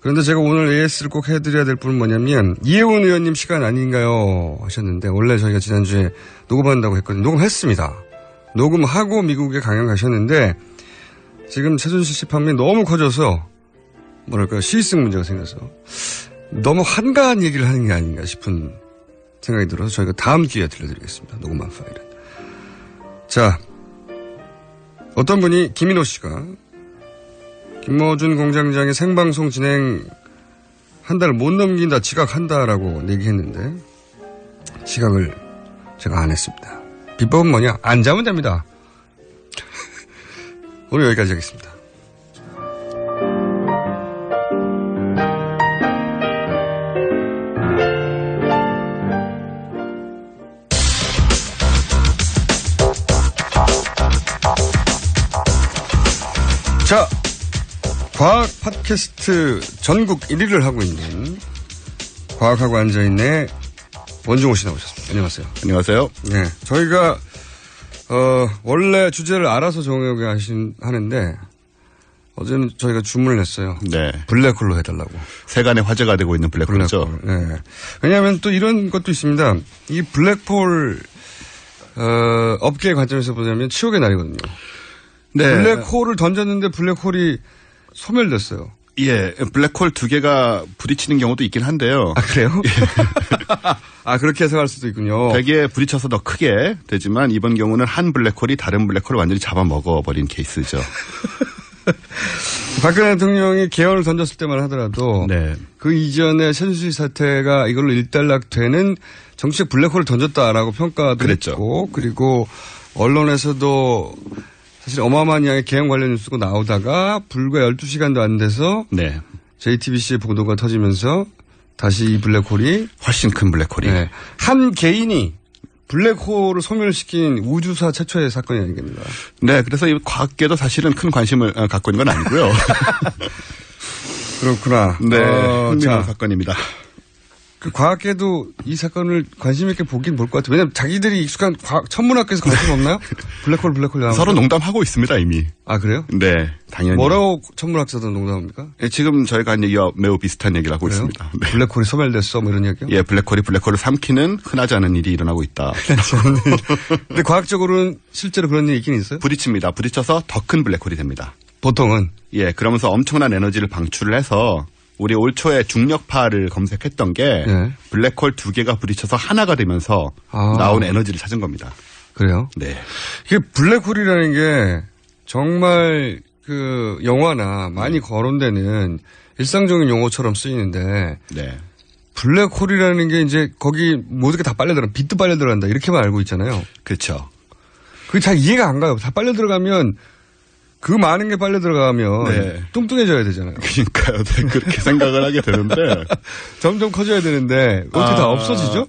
그런데 제가 오늘 AS를 꼭 해드려야 될 분은 뭐냐면 이혜원 의원님 시간 아닌가요 하셨는데 원래 저희가 지난주에 녹음한다고 했거든요. 녹음했습니다. 녹음하고 미국에 강연 가셨는데 지금 최순실 씨 판명이 너무 커져서 뭐랄까 시의성 문제가 생겨서 너무 한가한 얘기를 하는 게 아닌가 싶은 생각이 들어서 저희가 다음 기회에 들려드리겠습니다. 녹음한 파일은. 자, 어떤 분이 김인호 씨가 김어준 공장장의 생방송 진행 한 달을 못 넘긴다 지각한다라고 얘기했는데 지각을 제가 안 했습니다. 비법은 뭐냐? 안 자면 됩니다. 오늘 여기까지 하겠습니다. 자, 과학 팟캐스트 전국 1위를 하고 있는 과학하고 앉아있네 원종호 씨 나오셨습니다. 안녕하세요. 안녕하세요. 네, 저희가 원래 주제를 알아서 정하게 하는데 어제는 저희가 주문을 했어요. 네. 블랙홀로 해달라고. 세간의 화제가 되고 있는 블랙홀이죠. 네. 왜냐하면 또 이런 것도 있습니다. 이 블랙홀 업계의 관점에서 보자면 치욕의 날이거든요. 네. 블랙홀을 던졌는데 블랙홀이 소멸됐어요. 예, 블랙홀 2개가 부딪히는 경우도 있긴 한데요. 아, 그래요? 아, 그렇게 해석할 수도 있군요. 되게 부딪혀서 더 크게 되지만 이번 경우는 한 블랙홀이 다른 블랙홀을 완전히 잡아먹어버린 케이스죠. 박근혜 대통령이 개헌을 던졌을 때만 하더라도 네. 그 이전에 최순실 사태가 이걸로 일단락되는 정치적 블랙홀을 던졌다라고 평가도 그랬죠. 했고 그리고 언론에서도 사실 어마어마한 양의 개헌 관련 뉴스가 나오다가 불과 12시간도 안 돼서 네. JTBC의 보도가 터지면서 다시 이 블랙홀이 훨씬 큰 블랙홀이 네. 한 개인이 블랙홀을 소멸시킨 우주사 최초의 사건이 아니겠는가. 네. 그래서 이 과학계도 사실은 큰 관심을 갖고 있는 건 아니고요. 그렇구나. 네. 흥미로운 사건입니다. 그 과학계도 이 사건을 관심 있게 보긴 볼 것 같아요. 왜냐면 자기들이 익숙한 천문학계에서 관심 없나요? 블랙홀 나오면. 서로 농담하고 있습니다, 이미. 아, 그래요? 네, 당연히. 뭐라고 천문학자들 농담합니까? 네, 지금 저희가 한 얘기와 매우 비슷한 얘기를 하고 그래요? 있습니다. 네. 블랙홀이 소멸됐어, 뭐 이런 얘기요? 예, 블랙홀을 삼키는 흔하지 않은 일이 일어나고 있다. 근데 과학적으로는 실제로 그런 일이 있긴 있어요? 부딪힙니다. 부딪혀서 더 큰 블랙홀이 됩니다. 보통은? 예, 그러면서 엄청난 에너지를 방출을 해서 우리 올 초에 중력파를 검색했던 게 네. 블랙홀 2개가 부딪혀서 하나가 되면서 나온 에너지를 찾은 겁니다. 그래요? 네. 이게 블랙홀이라는 게 정말 그 영화나 많이 거론되는 일상적인 용어처럼 쓰이는데 네. 블랙홀이라는 게 이제 거기 모든 게 다 빨려 들어간다. 빛도 빨려 들어간다. 이렇게만 알고 있잖아요. 그렇죠. 그게 잘 이해가 안 가요. 다 빨려 들어가면 그 많은 게 빨려 들어가면 네. 뚱뚱해져야 되잖아요. 그러니까요. 네, 그렇게 생각을 하게 되는데 점점 커져야 되는데 어떻게 다 없어지죠?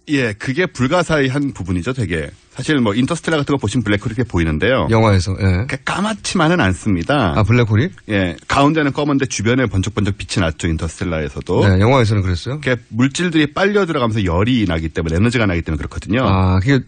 예, 그게 불가사의한 부분이죠, 되게. 사실 뭐 인터스텔라 같은 거 보시면 블랙홀이 이렇게 보이는데요. 영화에서. 예. 까맣지만은 않습니다. 아, 블랙홀이? 예, 가운데는 검은데 주변에 번쩍번쩍 빛이 났죠, 인터스텔라에서도. 네, 영화에서는 그랬어요. 물질들이 빨려 들어가면서 열이 나기 때문에 에너지가 나기 때문에 그렇거든요. 아, 그게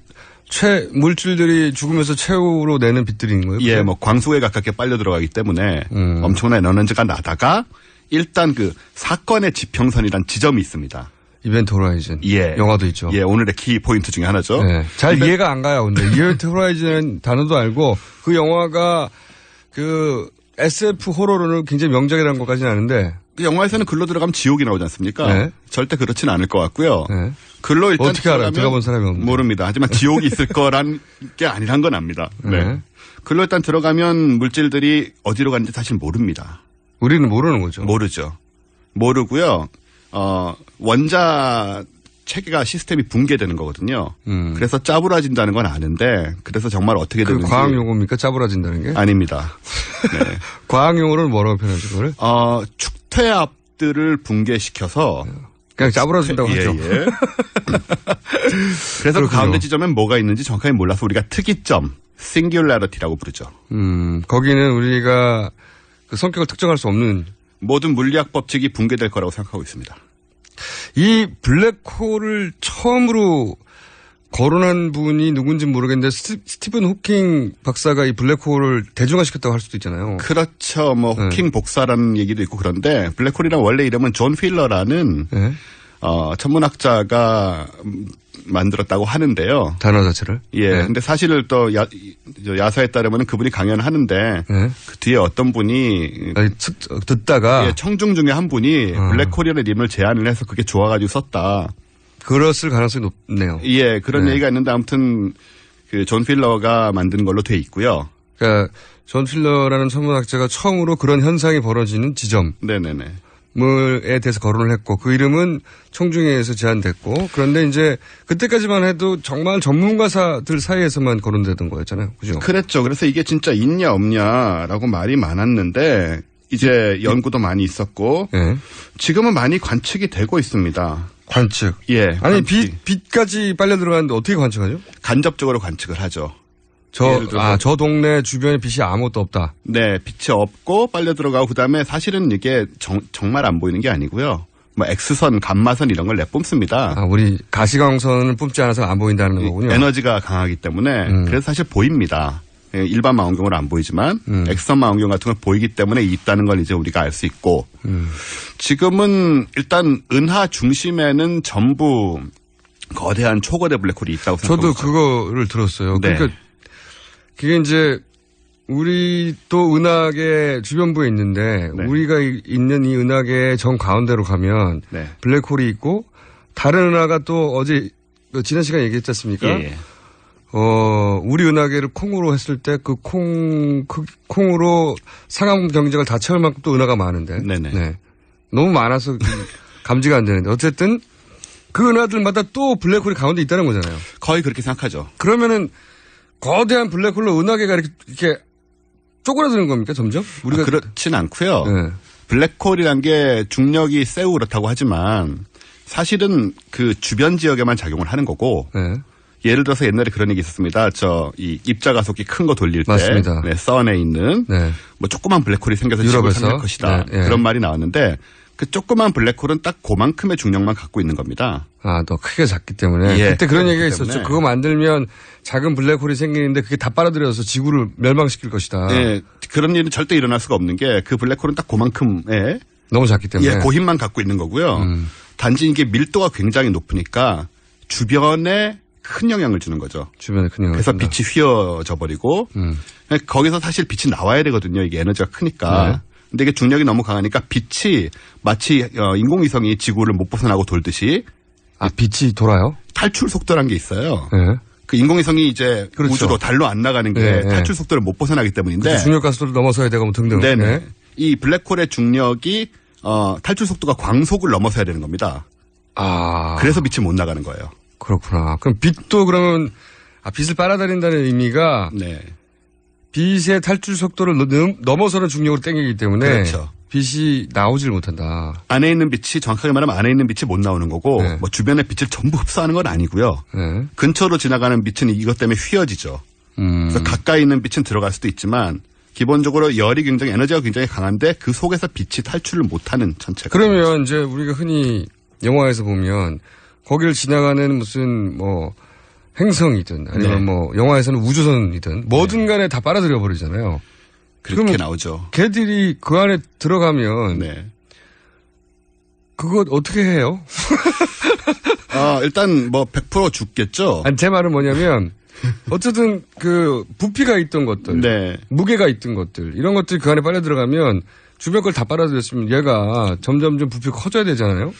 물질들이 죽으면서 최후로 내는 빛들인 거예요? 예, 뭐 광속에 가깝게 빨려 들어가기 때문에 엄청난 에너지가 나다가 일단 그 사건의 지평선이란 지점이 있습니다. 이벤트 호라이즌. 예. 영화도 있죠. 예, 오늘의 키 포인트 중에 하나죠. 네. 잘 이해가 안 가요, 근데. 이벤트 호라이즌 단어도 알고 그 영화가 그 SF 호러로는 굉장히 명작이라는 것까지는 아는데. 그 영화에서는 글로 들어가면 지옥이 나오지 않습니까? 네. 절대 그렇지는 않을 것 같고요. 네. 글로 일단 어떻게 알아요? 들어가본 사람이 없는데. 모릅니다. 하지만 지옥이 있을 거란 게 아니란 건 압니다. 네. 글로 일단 들어가면 물질들이 어디로 가는지 사실 모릅니다. 우리는 모르는 거죠. 모르죠. 모르고요. 원자 체계가 시스템이 붕괴되는 거거든요. 그래서 짜부라진다는 건 아는데 그래서 정말 어떻게 되는지. 그 과학 용어입니까? 짜부라진다는 게? 아닙니다. 네. 과학 용어로는 뭐라고 표현하죠, 그걸? 축퇴압들을 붕괴시켜서 그냥 짜부라진다고 하죠. 예. 그래서 그 가운데 지점엔 뭐가 있는지 정확하게 몰라서 우리가 특이점, singularity라고 부르죠. 거기는 우리가 그 성격을 특정할 수 없는 모든 물리학 법칙이 붕괴될 거라고 생각하고 있습니다. 이 블랙홀을 처음으로 거론한 분이 누군지 모르겠는데 스티븐 호킹 박사가 이 블랙홀을 대중화시켰다고 할 수도 있잖아요. 그렇죠. 뭐 호킹 복사라는 얘기도 있고 그런데 블랙홀이란 원래 이름은 존 휠러라는 천문학자가 만들었다고 하는데요. 단어 자체를. 예. 네. 근데 사실 또 야사에 따르면 그분이 강연하는데 그 뒤에 어떤 분이 듣다가 청중 중에 한 분이 블랙홀이라는 이름을 제안을 해서 그게 좋아가지고 썼다. 그랬을 가능성이 높네요. 예, 그런 얘기가 있는데 아무튼 그 존 필러가 만든 걸로 돼 있고요. 그러니까 존 필러라는 천문학자가 처음으로 그런 현상이 벌어지는 지점. 네네네. 에 대해서 거론을 했고 그 이름은 청중회에서 제안됐고 그런데 이제 그때까지만 해도 정말 전문가들 사이에서만 거론되던 거였잖아요. 그죠? 그랬죠. 그래서 이게 진짜 있냐 없냐라고 말이 많았는데 이제 연구도 많이 있었고 지금은 많이 관측이 되고 있습니다. 관측. 예. 아니 빛까지 빨려 들어가는데 어떻게 관측하죠? 간접적으로 관측을 하죠. 저 동네 주변에 빛이 아무것도 없다. 네, 빛이 없고 빨려 들어가고 그다음에 사실은 이게 정말 안 보이는 게 아니고요. 뭐 X선, 감마선 이런 걸 내뿜습니다. 우리 가시광선을 뿜지 않아서 안 보인다는 거군요. 에너지가 강하기 때문에 그래서 사실 보입니다. 일반 망원경으로 안 보이지만 X선 망원경 같은 걸 보이기 때문에 있다는 걸 이제 우리가 알 수 있고 지금은 일단 은하 중심에는 전부 거대한 초거대 블랙홀이 있다고 생각합니다. 저도 그거를 들었어요. 네. 그러니까 그게 이제 우리 또 은하계 주변부에 있는데 우리가 있는 이 은하계의 정 가운데로 가면 블랙홀이 있고 다른 은하가 또 어제 지난 시간에 얘기했지 않습니까? 예. 우리 은하계를 콩으로 했을 때 그 콩으로 상암 경적을 다 채울 만큼 또 은하가 많은데. 네네. 네. 너무 많아서 감지가 안 되는데 어쨌든 그 은하들마다 또 블랙홀이 가운데 있다는 거잖아요. 거의 그렇게 생각하죠. 그러면은 거대한 블랙홀로 은하계가 이렇게 쪼그라드는 겁니까 점점? 우리가 그렇진 않고요. 네. 블랙홀이란 게 중력이 세고 그렇다고 하지만 사실은 그 주변 지역에만 작용을 하는 거고 예를 들어서 옛날에 그런 얘기 있었습니다. 이 입자가속기 큰 거 돌릴 때 맞습니다. 선에 있는 뭐 조그만 블랙홀이 생겨서 지구를 삼킬 것이다. 그런 말이 나왔는데 그 조그만 블랙홀은 딱 그만큼의 중력만 갖고 있는 겁니다. 더 크게 작기 때문에. 그때 그런 얘기가 있었죠. 그거 만들면 작은 블랙홀이 생기는데 그게 다 빨아들여서 지구를 멸망시킬 것이다. 네. 그런 일은 절대 일어날 수가 없는 게 그 블랙홀은 딱 그만큼의 너무 작기 때문에. 그 힘만 갖고 있는 거고요. 단지 이게 밀도가 굉장히 높으니까 주변에 큰 영향을 주는 거죠. 주변에 큰 영향을 그래서 준다. 빛이 휘어져 버리고 거기서 사실 빛이 나와야 되거든요. 이게 에너지가 크니까. 근데 이게 중력이 너무 강하니까 빛이 마치 인공위성이 지구를 못 벗어나고 돌듯이 빛이 돌아요? 탈출 속도라는 게 있어요. 네. 그 인공위성이 이제 그렇죠. 우주로 달로 안 나가는 게 탈출 속도를 못 벗어나기 때문인데 중력 가속도를 넘어서야 되고 뭐 등등. 네네. 이 블랙홀의 중력이 탈출 속도가 광속을 넘어서야 되는 겁니다. 그래서 빛이 못 나가는 거예요. 그렇구나. 그럼 빛도 그러면 빛을 빨아들인다는 의미가 빛의 탈출 속도를 넘어서는 중력으로 당기기 때문에 그렇죠. 빛이 나오질 못한다. 안에 있는 빛이 정확하게 말하면 안에 있는 빛이 못 나오는 거고 뭐 주변의 빛을 전부 흡수하는 건 아니고요. 근처로 지나가는 빛은 이것 때문에 휘어지죠. 그래서 가까이 있는 빛은 들어갈 수도 있지만 기본적으로 열이 굉장히 에너지가 굉장히 강한데 그 속에서 빛이 탈출을 못하는 천체가. 그러면 이제 우리가 흔히 영화에서 보면 거기를 지나가는 무슨 뭐 행성이든 아니면 뭐 영화에서는 우주선이든 뭐든 간에 다 빨아들여 버리잖아요. 그렇게 나오죠. 걔들이 그 안에 들어가면 그거 어떻게 해요? 일단 뭐 100% 죽겠죠. 아니 제 말은 뭐냐면 어쨌든 그 부피가 있던 것들, 무게가 있던 것들 이런 것들이 그 안에 빨려 들어가면 주변 걸 다 빨아들였으면 얘가 점점점 부피가 커져야 되잖아요.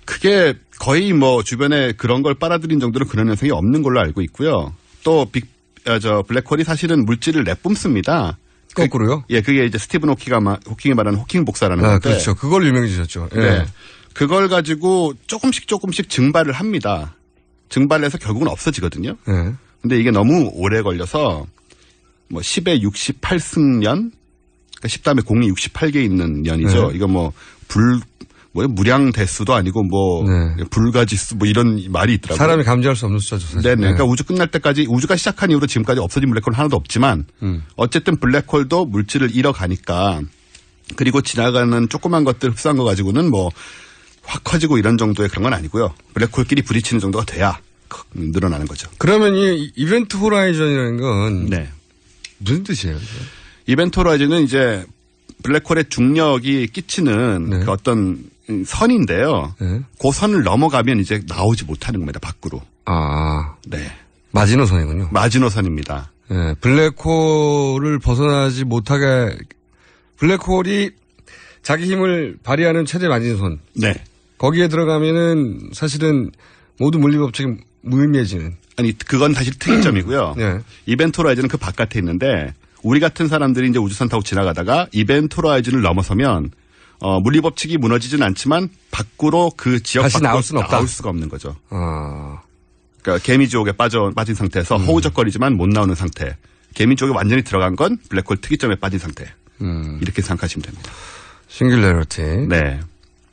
그게 거의 뭐 주변에 그런 걸 빨아들인 정도로 그런 현상이 없는 걸로 알고 있고요. 또 블랙홀이 사실은 물질을 내뿜습니다. 거꾸로요? 그게 이제 스티븐 호킹이 말하는 호킹 복사라는 건데. 그렇죠. 그걸 유명해지셨죠. 그걸 가지고 조금씩 증발을 합니다. 증발해서 결국은 없어지거든요. 근데 이게 너무 오래 걸려서 뭐 10의 68승년, 그러니까 10 다음에 공이 68개 있는 년이죠. 이거 무량 대수도 아니고 불가지수 이런 말이 있더라고요. 사람이 감지할 수 없는 숫자죠. 사실. 네네. 그러니까 우주 끝날 때까지 우주가 시작한 이후로 지금까지 없어진 블랙홀은 하나도 없지만 어쨌든 블랙홀도 물질을 잃어가니까 그리고 지나가는 조그만 것들 흡수한 거 가지고는 뭐 확 커지고 이런 정도의 그런 건 아니고요. 블랙홀끼리 부딪히는 정도가 돼야 늘어나는 거죠. 그러면 이 이벤트 호라이즌이라는 건 네. 무슨 뜻이에요? 이벤트 호라이즌은 이제 블랙홀의 중력이 끼치는 네. 그 어떤 선인데요. 네. 그 선을 넘어가면 이제 나오지 못하는 겁니다. 밖으로. 아, 네. 마지노선이군요. 마지노선입니다. 네, 블랙홀을 벗어나지 못하게 블랙홀이 자기 힘을 발휘하는 최대 마지노선. 네. 거기에 들어가면은 사실은 모두 물리법칙이 무의미해지는. 아니 그건 사실 특이점이고요. 네. 이벤트 호라이즌은 그 바깥에 있는데 우리 같은 사람들이 이제 우주선 타고 지나가다가 이벤트 호라이즌을 넘어서면 물리법칙이 무너지진 않지만 밖으로 그 지역 다시 밖으로 나올 수는 없다. 나올 수가 없는 거죠. 아. 그러니까 개미지옥에 빠진 상태에서 허우적거리지만 못 나오는 상태. 개미지옥에 완전히 들어간 건 블랙홀 특이점에 빠진 상태. 이렇게 생각하시면 됩니다. 싱귤레러티. 네.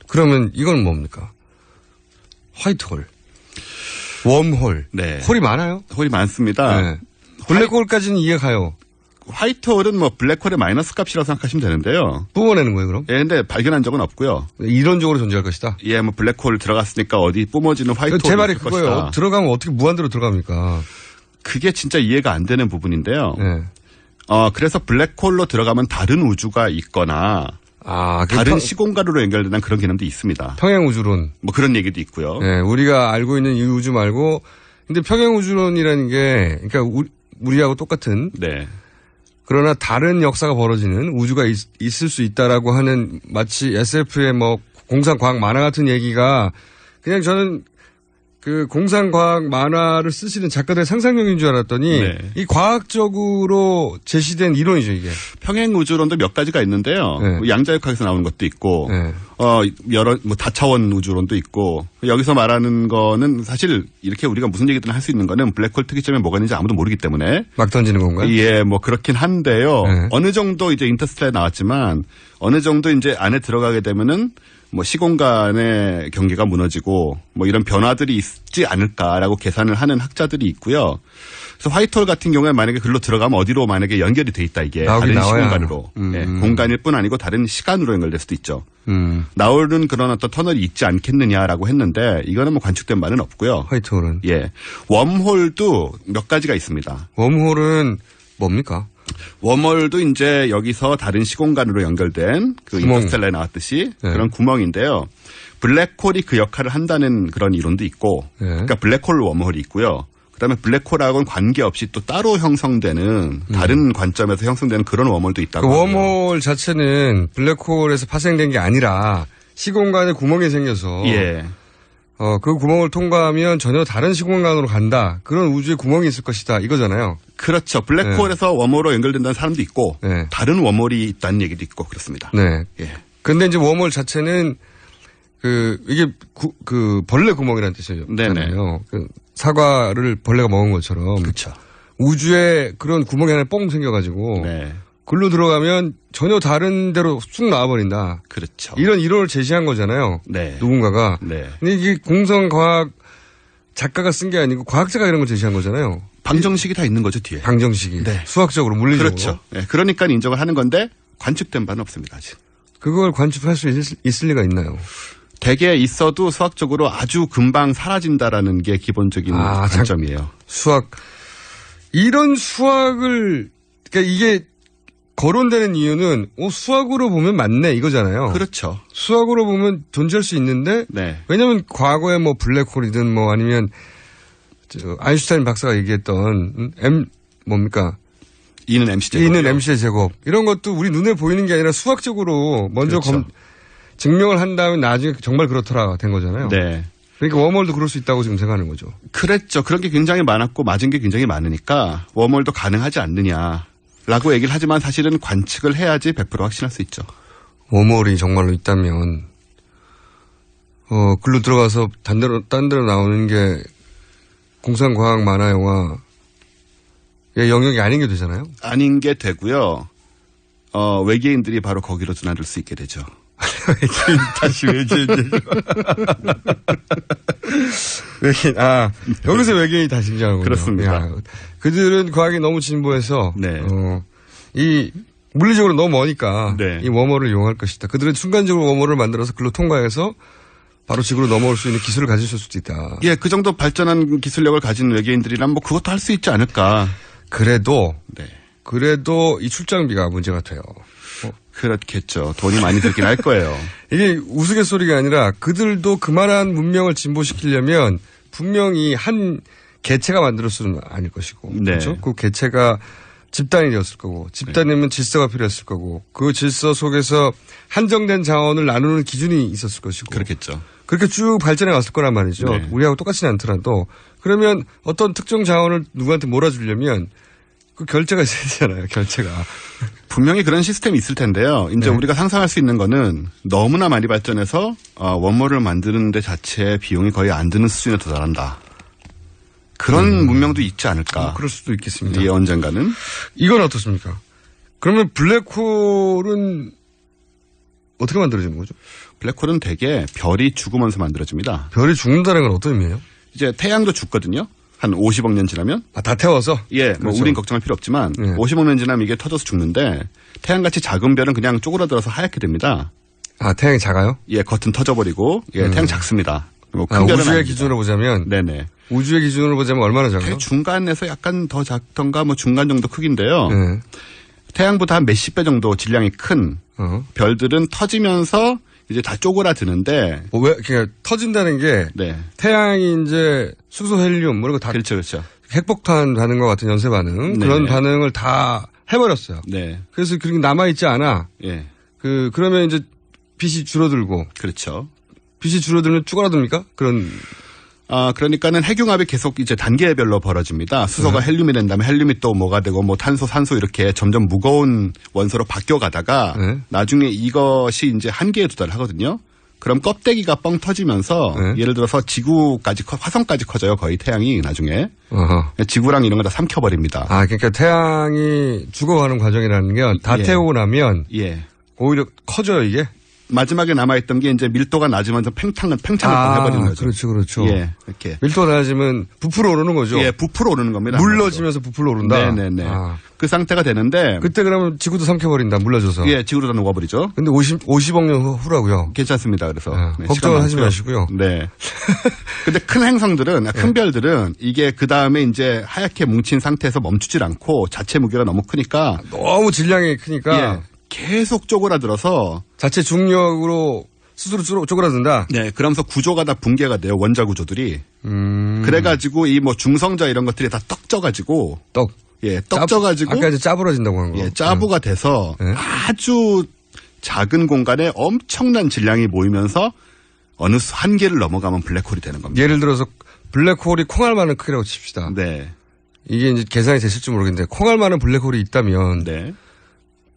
그러면 이건 뭡니까? 화이트홀. 웜홀. 네. 홀이 많아요? 홀이 많습니다. 네. 블랙홀까지는 이해가요. 화이트홀은 뭐 블랙홀의 마이너스 값이라고 생각하시면 되는데요. 뿜어내는 거예요, 그럼? 예, 근데 발견한 적은 없고요. 이론적으로 존재할 것이다? 예, 뭐 블랙홀 들어갔으니까 어디 뿜어지는 화이트홀. 제 말이 그거예요. 들어가면 어떻게 무한대로 들어갑니까? 그게 진짜 이해가 안 되는 부분인데요. 네. 그래서 블랙홀로 들어가면 다른 우주가 있거나 다른 시공간으로 연결되는 그런 개념도 있습니다. 평행우주론. 뭐 그런 얘기도 있고요. 네, 우리가 알고 있는 이 우주 말고, 근데 평행우주론이라는 게, 그러니까 우리하고 똑같은. 네. 그러나 다른 역사가 벌어지는 우주가 있을 수 있다라고 하는 마치 SF의 뭐 공상과학 만화 같은 얘기가 그냥 저는 그 공상과학 만화를 쓰시는 작가들의 상상력인 줄 알았더니 네. 이 과학적으로 제시된 이론이죠, 이게. 평행우주론도 몇 가지가 있는데요. 네. 양자역학에서 나오는 것도 있고, 네. 여러, 뭐 다차원 우주론도 있고, 여기서 말하는 거는 사실 이렇게 우리가 무슨 얘기든 할 수 있는 거는 블랙홀 특이점에 뭐가 있는지 아무도 모르기 때문에. 막 던지는 건가요? 예, 뭐 그렇긴 한데요. 네. 어느 정도 이제 인터스텔라에 나왔지만, 어느 정도 이제 안에 들어가게 되면은 뭐 시공간의 경계가 무너지고 뭐 이런 변화들이 있지 않을까라고 계산을 하는 학자들이 있고요. 그래서 화이트홀 같은 경우에 만약에 글로 들어가면 어디로 만약에 연결이 돼 있다 이게 다른 나와야. 시공간으로 예, 공간일 뿐 아니고 다른 시간으로 연결될 수도 있죠. 나오는 그런 어떤 터널이 있지 않겠느냐라고 했는데 이거는 뭐 관측된 바는 없고요. 화이트홀은. 예, 웜홀도 몇 가지가 있습니다. 웜홀은 뭡니까? 웜홀도 이제 여기서 다른 시공간으로 연결된 그 인터스텔라에 나왔듯이 네. 그런 구멍인데요. 블랙홀이 그 역할을 한다는 그런 이론도 있고, 네. 그러니까 블랙홀 웜홀이 있고요. 그다음에 블랙홀하고는 관계없이 또 따로 형성되는 다른 관점에서 형성되는 그런 웜홀도 있다고. 그 웜홀 자체는 블랙홀에서 파생된 게 아니라 시공간에 구멍이 생겨서 예. 그 구멍을 통과하면 전혀 다른 시공간으로 간다. 그런 우주에 구멍이 있을 것이다. 이거잖아요. 그렇죠. 블랙홀에서 웜홀로 연결된다는 사람도 있고 다른 웜홀이 있다는 얘기도 있고 그렇습니다. 네. 예. 근데 이제 웜홀 자체는 이게 벌레 구멍이라는 뜻이잖아요. 네네. 그 사과를 벌레가 먹은 것처럼. 그렇죠. 우주에 그런 구멍이 하나 뻥 생겨가지고. 네. 글로 들어가면 전혀 다른 데로 쑥 나와버린다. 그렇죠. 이런 이론을 제시한 거잖아요. 네. 누군가가. 네. 근데 이게 공상과학 작가가 쓴 게 아니고 과학자가 이런 걸 제시한 거잖아요. 방정식이 다 있는 거죠, 뒤에. 방정식이. 네. 수학적으로, 물리적으로. 그렇죠. 네. 그러니까 인정을 하는 건데 관측된 바는 없습니다, 아직. 그걸 관측할 수 있을 리가 있나요? 대개 있어도 수학적으로 아주 금방 사라진다라는 게 기본적인 관점이에요. 이런 수학을, 그러니까 이게 거론되는 이유는 수학으로 보면 맞네 이거잖아요. 그렇죠. 수학으로 보면 존재할 수 있는데 네. 왜냐하면 과거에 뭐 블랙홀이든 뭐 아니면 아인슈타인 박사가 얘기했던 뭡니까? E는 MC제곱. E는 MC의 제곱. 이런 것도 우리 눈에 보이는 게 아니라 수학적으로 먼저 그렇죠. 증명을 한 다음에 나중에 정말 그렇더라 된 거잖아요. 네. 그러니까 웜홀도 그럴 수 있다고 지금 생각하는 거죠. 그랬죠. 그런 게 굉장히 많았고 맞은 게 굉장히 많으니까 웜홀도 가능하지 않느냐라고 얘기를 하지만 사실은 관측을 해야지 100% 확신할 수 있죠. 웜홀이 정말로 있다면 글로 들어가서 딴 데로 나오는 게 공상과학 만화 영화 영역이 아닌 게 되잖아요. 아닌 게 되고요. 외계인들이 바로 거기로 드나들 수 있게 되죠. 외계인 다시 외계인. 여기서 외계인이 다시 등장하군요. 그렇습니다. 야, 그들은 과학이 너무 진보해서 네. 이 물리적으로 너무 머니까 네. 이 웜홀을 이용할 것이다. 그들은 순간적으로 웜홀을 만들어서 글로 통과해서 바로 지구로 넘어올 수 있는 기술을 가지실 수도 있다. 예, 그 정도 발전한 기술력을 가진 외계인들이라면 뭐 그것도 할 수 있지 않을까. 그래도 이 출장비가 문제가 돼요. 그렇겠죠. 돈이 많이 들긴 할 거예요. 이게 우스갯소리가 아니라 그들도 그만한 문명을 진보시키려면 분명히 한 개체가 만들어서는 아닐 것이고. 네. 그렇죠? 그 개체가 집단이 되었을 거고, 집단이면 질서가 필요했을 거고, 그 질서 속에서 한정된 자원을 나누는 기준이 있었을 것이고. 그렇겠죠. 그렇게 쭉 발전해 왔을 거란 말이죠. 네. 우리하고 똑같지는 않더라도. 그러면 어떤 특정 자원을 누구한테 몰아주려면 그 결제가 있어야 되잖아요, 결제가. 분명히 그런 시스템이 있을 텐데요. 이제 우리가 상상할 수 있는 거는 너무나 많이 발전해서 원모를 만드는 데 자체의 비용이 거의 안 드는 수준에 도달한다. 그런 문명도 있지 않을까. 그럴 수도 있겠습니다. 예, 언젠가는. 이건 어떻습니까? 그러면 블랙홀은 어떻게 만들어지는 거죠? 블랙홀은 대개 별이 죽으면서 만들어집니다. 별이 죽는다는 건 어떤 의미예요? 이제 태양도 죽거든요. 한 50억 년 지나면. 다 태워서? 예, 그렇죠. 뭐 우린 걱정할 필요 없지만 50억 년 지나면 이게 터져서 죽는데 태양같이 작은 별은 그냥 쪼그라들어서 하얗게 됩니다. 아, 태양이 작아요? 예, 겉은 터져버리고 태양 작습니다. 뭐 큰 별은 우주의 아닙니다. 기준으로 보자면? 네네. 우주의 기준으로 보자면 얼마나 작아요? 중간에서 약간 더 작던가 뭐 중간 정도 크기인데요. 태양보다 한 몇십 배 정도 질량이 큰 별들은 터지면서 이제 다 쪼그라드는데. 왜, 그러니까 터진다는 게. 태양이 이제 수소 헬륨, 뭐 이런 거 다. 그렇죠. 핵폭탄 반응과 같은 연쇄 반응. 그런 반응을 다 해버렸어요. 네. 그래서 그렇게 남아있지 않아. 예. 그러면 이제 빛이 줄어들고. 그렇죠. 빛이 줄어들면 쪼그라듭니까? 그러니까는 핵융합이 계속 이제 단계별로 벌어집니다. 수소가 헬륨이 된다면 헬륨이 또 뭐가 되고 뭐 탄소, 산소 이렇게 점점 무거운 원소로 바뀌어가다가 나중에 이것이 이제 한계에 도달하거든요. 그럼 껍데기가 뻥 터지면서 예를 들어서 지구까지 화성까지 커져요. 거의 태양이 나중에. 지구랑 이런 거 다 삼켜버립니다. 아, 그러니까 태양이 죽어가는 과정이라는 게 다 태우고 나면 오히려 커져요, 이게? 마지막에 남아있던 게 이제 밀도가 낮으면서 팽창을 해버리는 거죠. 그렇죠. 예, 이렇게. 밀도가 낮으면 부풀어 오르는 거죠. 예, 부풀어 오르는 겁니다. 물러지면서 부풀어 오른다. 네네네. 그 상태가 되는데. 그때 그러면 지구도 삼켜버린다, 물러져서. 예, 지구도 다 녹아버리죠. 근데 50억 년 후라고요. 괜찮습니다. 그래서. 걱정을 하지 마시고요. 네. 근데 큰 행성들은, 큰 별들은 이게 그 다음에 이제 하얗게 뭉친 상태에서 멈추질 않고 자체 무게가 너무 크니까. 너무 질량이 크니까. 계속 쪼그라들어서 자체 중력으로 스스로 쪼그라든다. 네, 그러면서 구조가 다 붕괴가 돼요. 원자 구조들이. 그래가지고 이 뭐 중성자 이런 것들이 다 떡져가지고. 떡져가지고. 아까 이제 짜부러진다고 한 거. 예, 짜부가 돼서 아주 작은 공간에 엄청난 질량이 모이면서 어느 한계를 넘어가면 블랙홀이 되는 겁니다. 예를 들어서 블랙홀이 콩알만한 크기라고 칩시다. 네. 이게 이제 계산이 됐을지 모르겠는데 콩알만한 블랙홀이 있다면.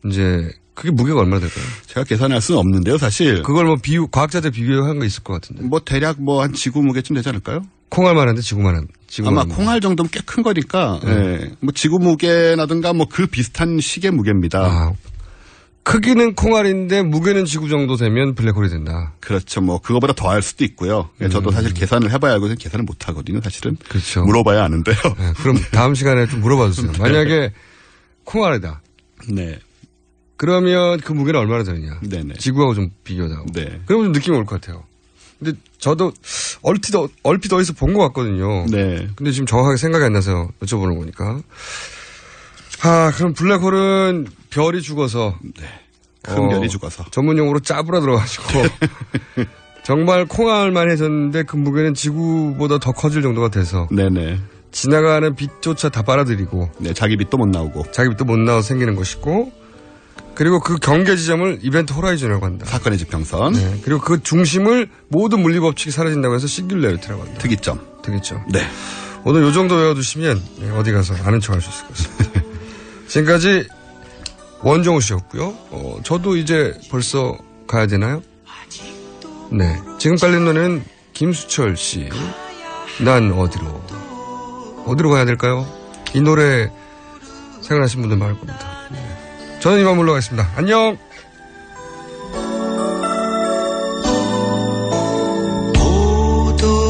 이제 그게 무게가 얼마나 될까요? 제가 계산할 수는 없는데요, 사실. 그걸 뭐 과학자들 비교한 거 있을 것 같은데. 뭐 대략 뭐 한 지구 무게쯤 되지 않을까요? 콩알만한데 지구만한. 아마 콩알 정도면 꽤 큰 거니까. 뭐 지구 무게라든가 뭐 그 비슷한 식의 무게입니다. 크기는 콩알인데 무게는 지구 정도 되면 블랙홀이 된다. 그렇죠. 뭐 그거보다 더 할 수도 있고요. 저도 사실 계산을 해봐야 하거든요. 계산을 못 하거든요, 사실은. 그렇죠. 물어봐야 아는데요. 그럼 다음 시간에 좀 물어봐 주세요. 만약에 콩알이다. 네. 그러면 그 무게는 얼마나 되느냐. 네네. 지구하고 좀 비교하자. 네. 그러면 좀 느낌이 올 것 같아요. 근데 저도 얼핏 어디서 본 것 같거든요. 네. 근데 지금 정확하게 생각이 안 나서 여쭤보는 거니까. 그럼 블랙홀은 별이 죽어서. 네. 큰 별이 죽어서. 전문 용어로 짜부라 들어가지고. 정말 콩알만 해졌는데 그 무게는 지구보다 더 커질 정도가 돼서. 네네. 지나가는 빛조차 다 빨아들이고. 네, 자기 빛도 못 나오고. 자기 빛도 못 나와서 생기는 것이고. 그리고 그 경계 지점을 이벤트 호라이즌이라고 한다. 사건의 지평선. 네. 그리고 그 중심을 모든 물리 법칙이 사라진다고 해서 싱귤레리티라고 한다. 특이점. 네. 오늘 요 정도 외워두시면 어디 가서 아는 척 할 수 있을 것 같습니다. 지금까지 원정우 씨였고요. 저도 이제 벌써 가야 되나요? 네. 지금 깔린 노래는 김수철 씨. 난 어디로 가야 될까요? 이 노래 생각나신 분들 많을 겁니다. 저는 이만 물러가겠습니다. 안녕!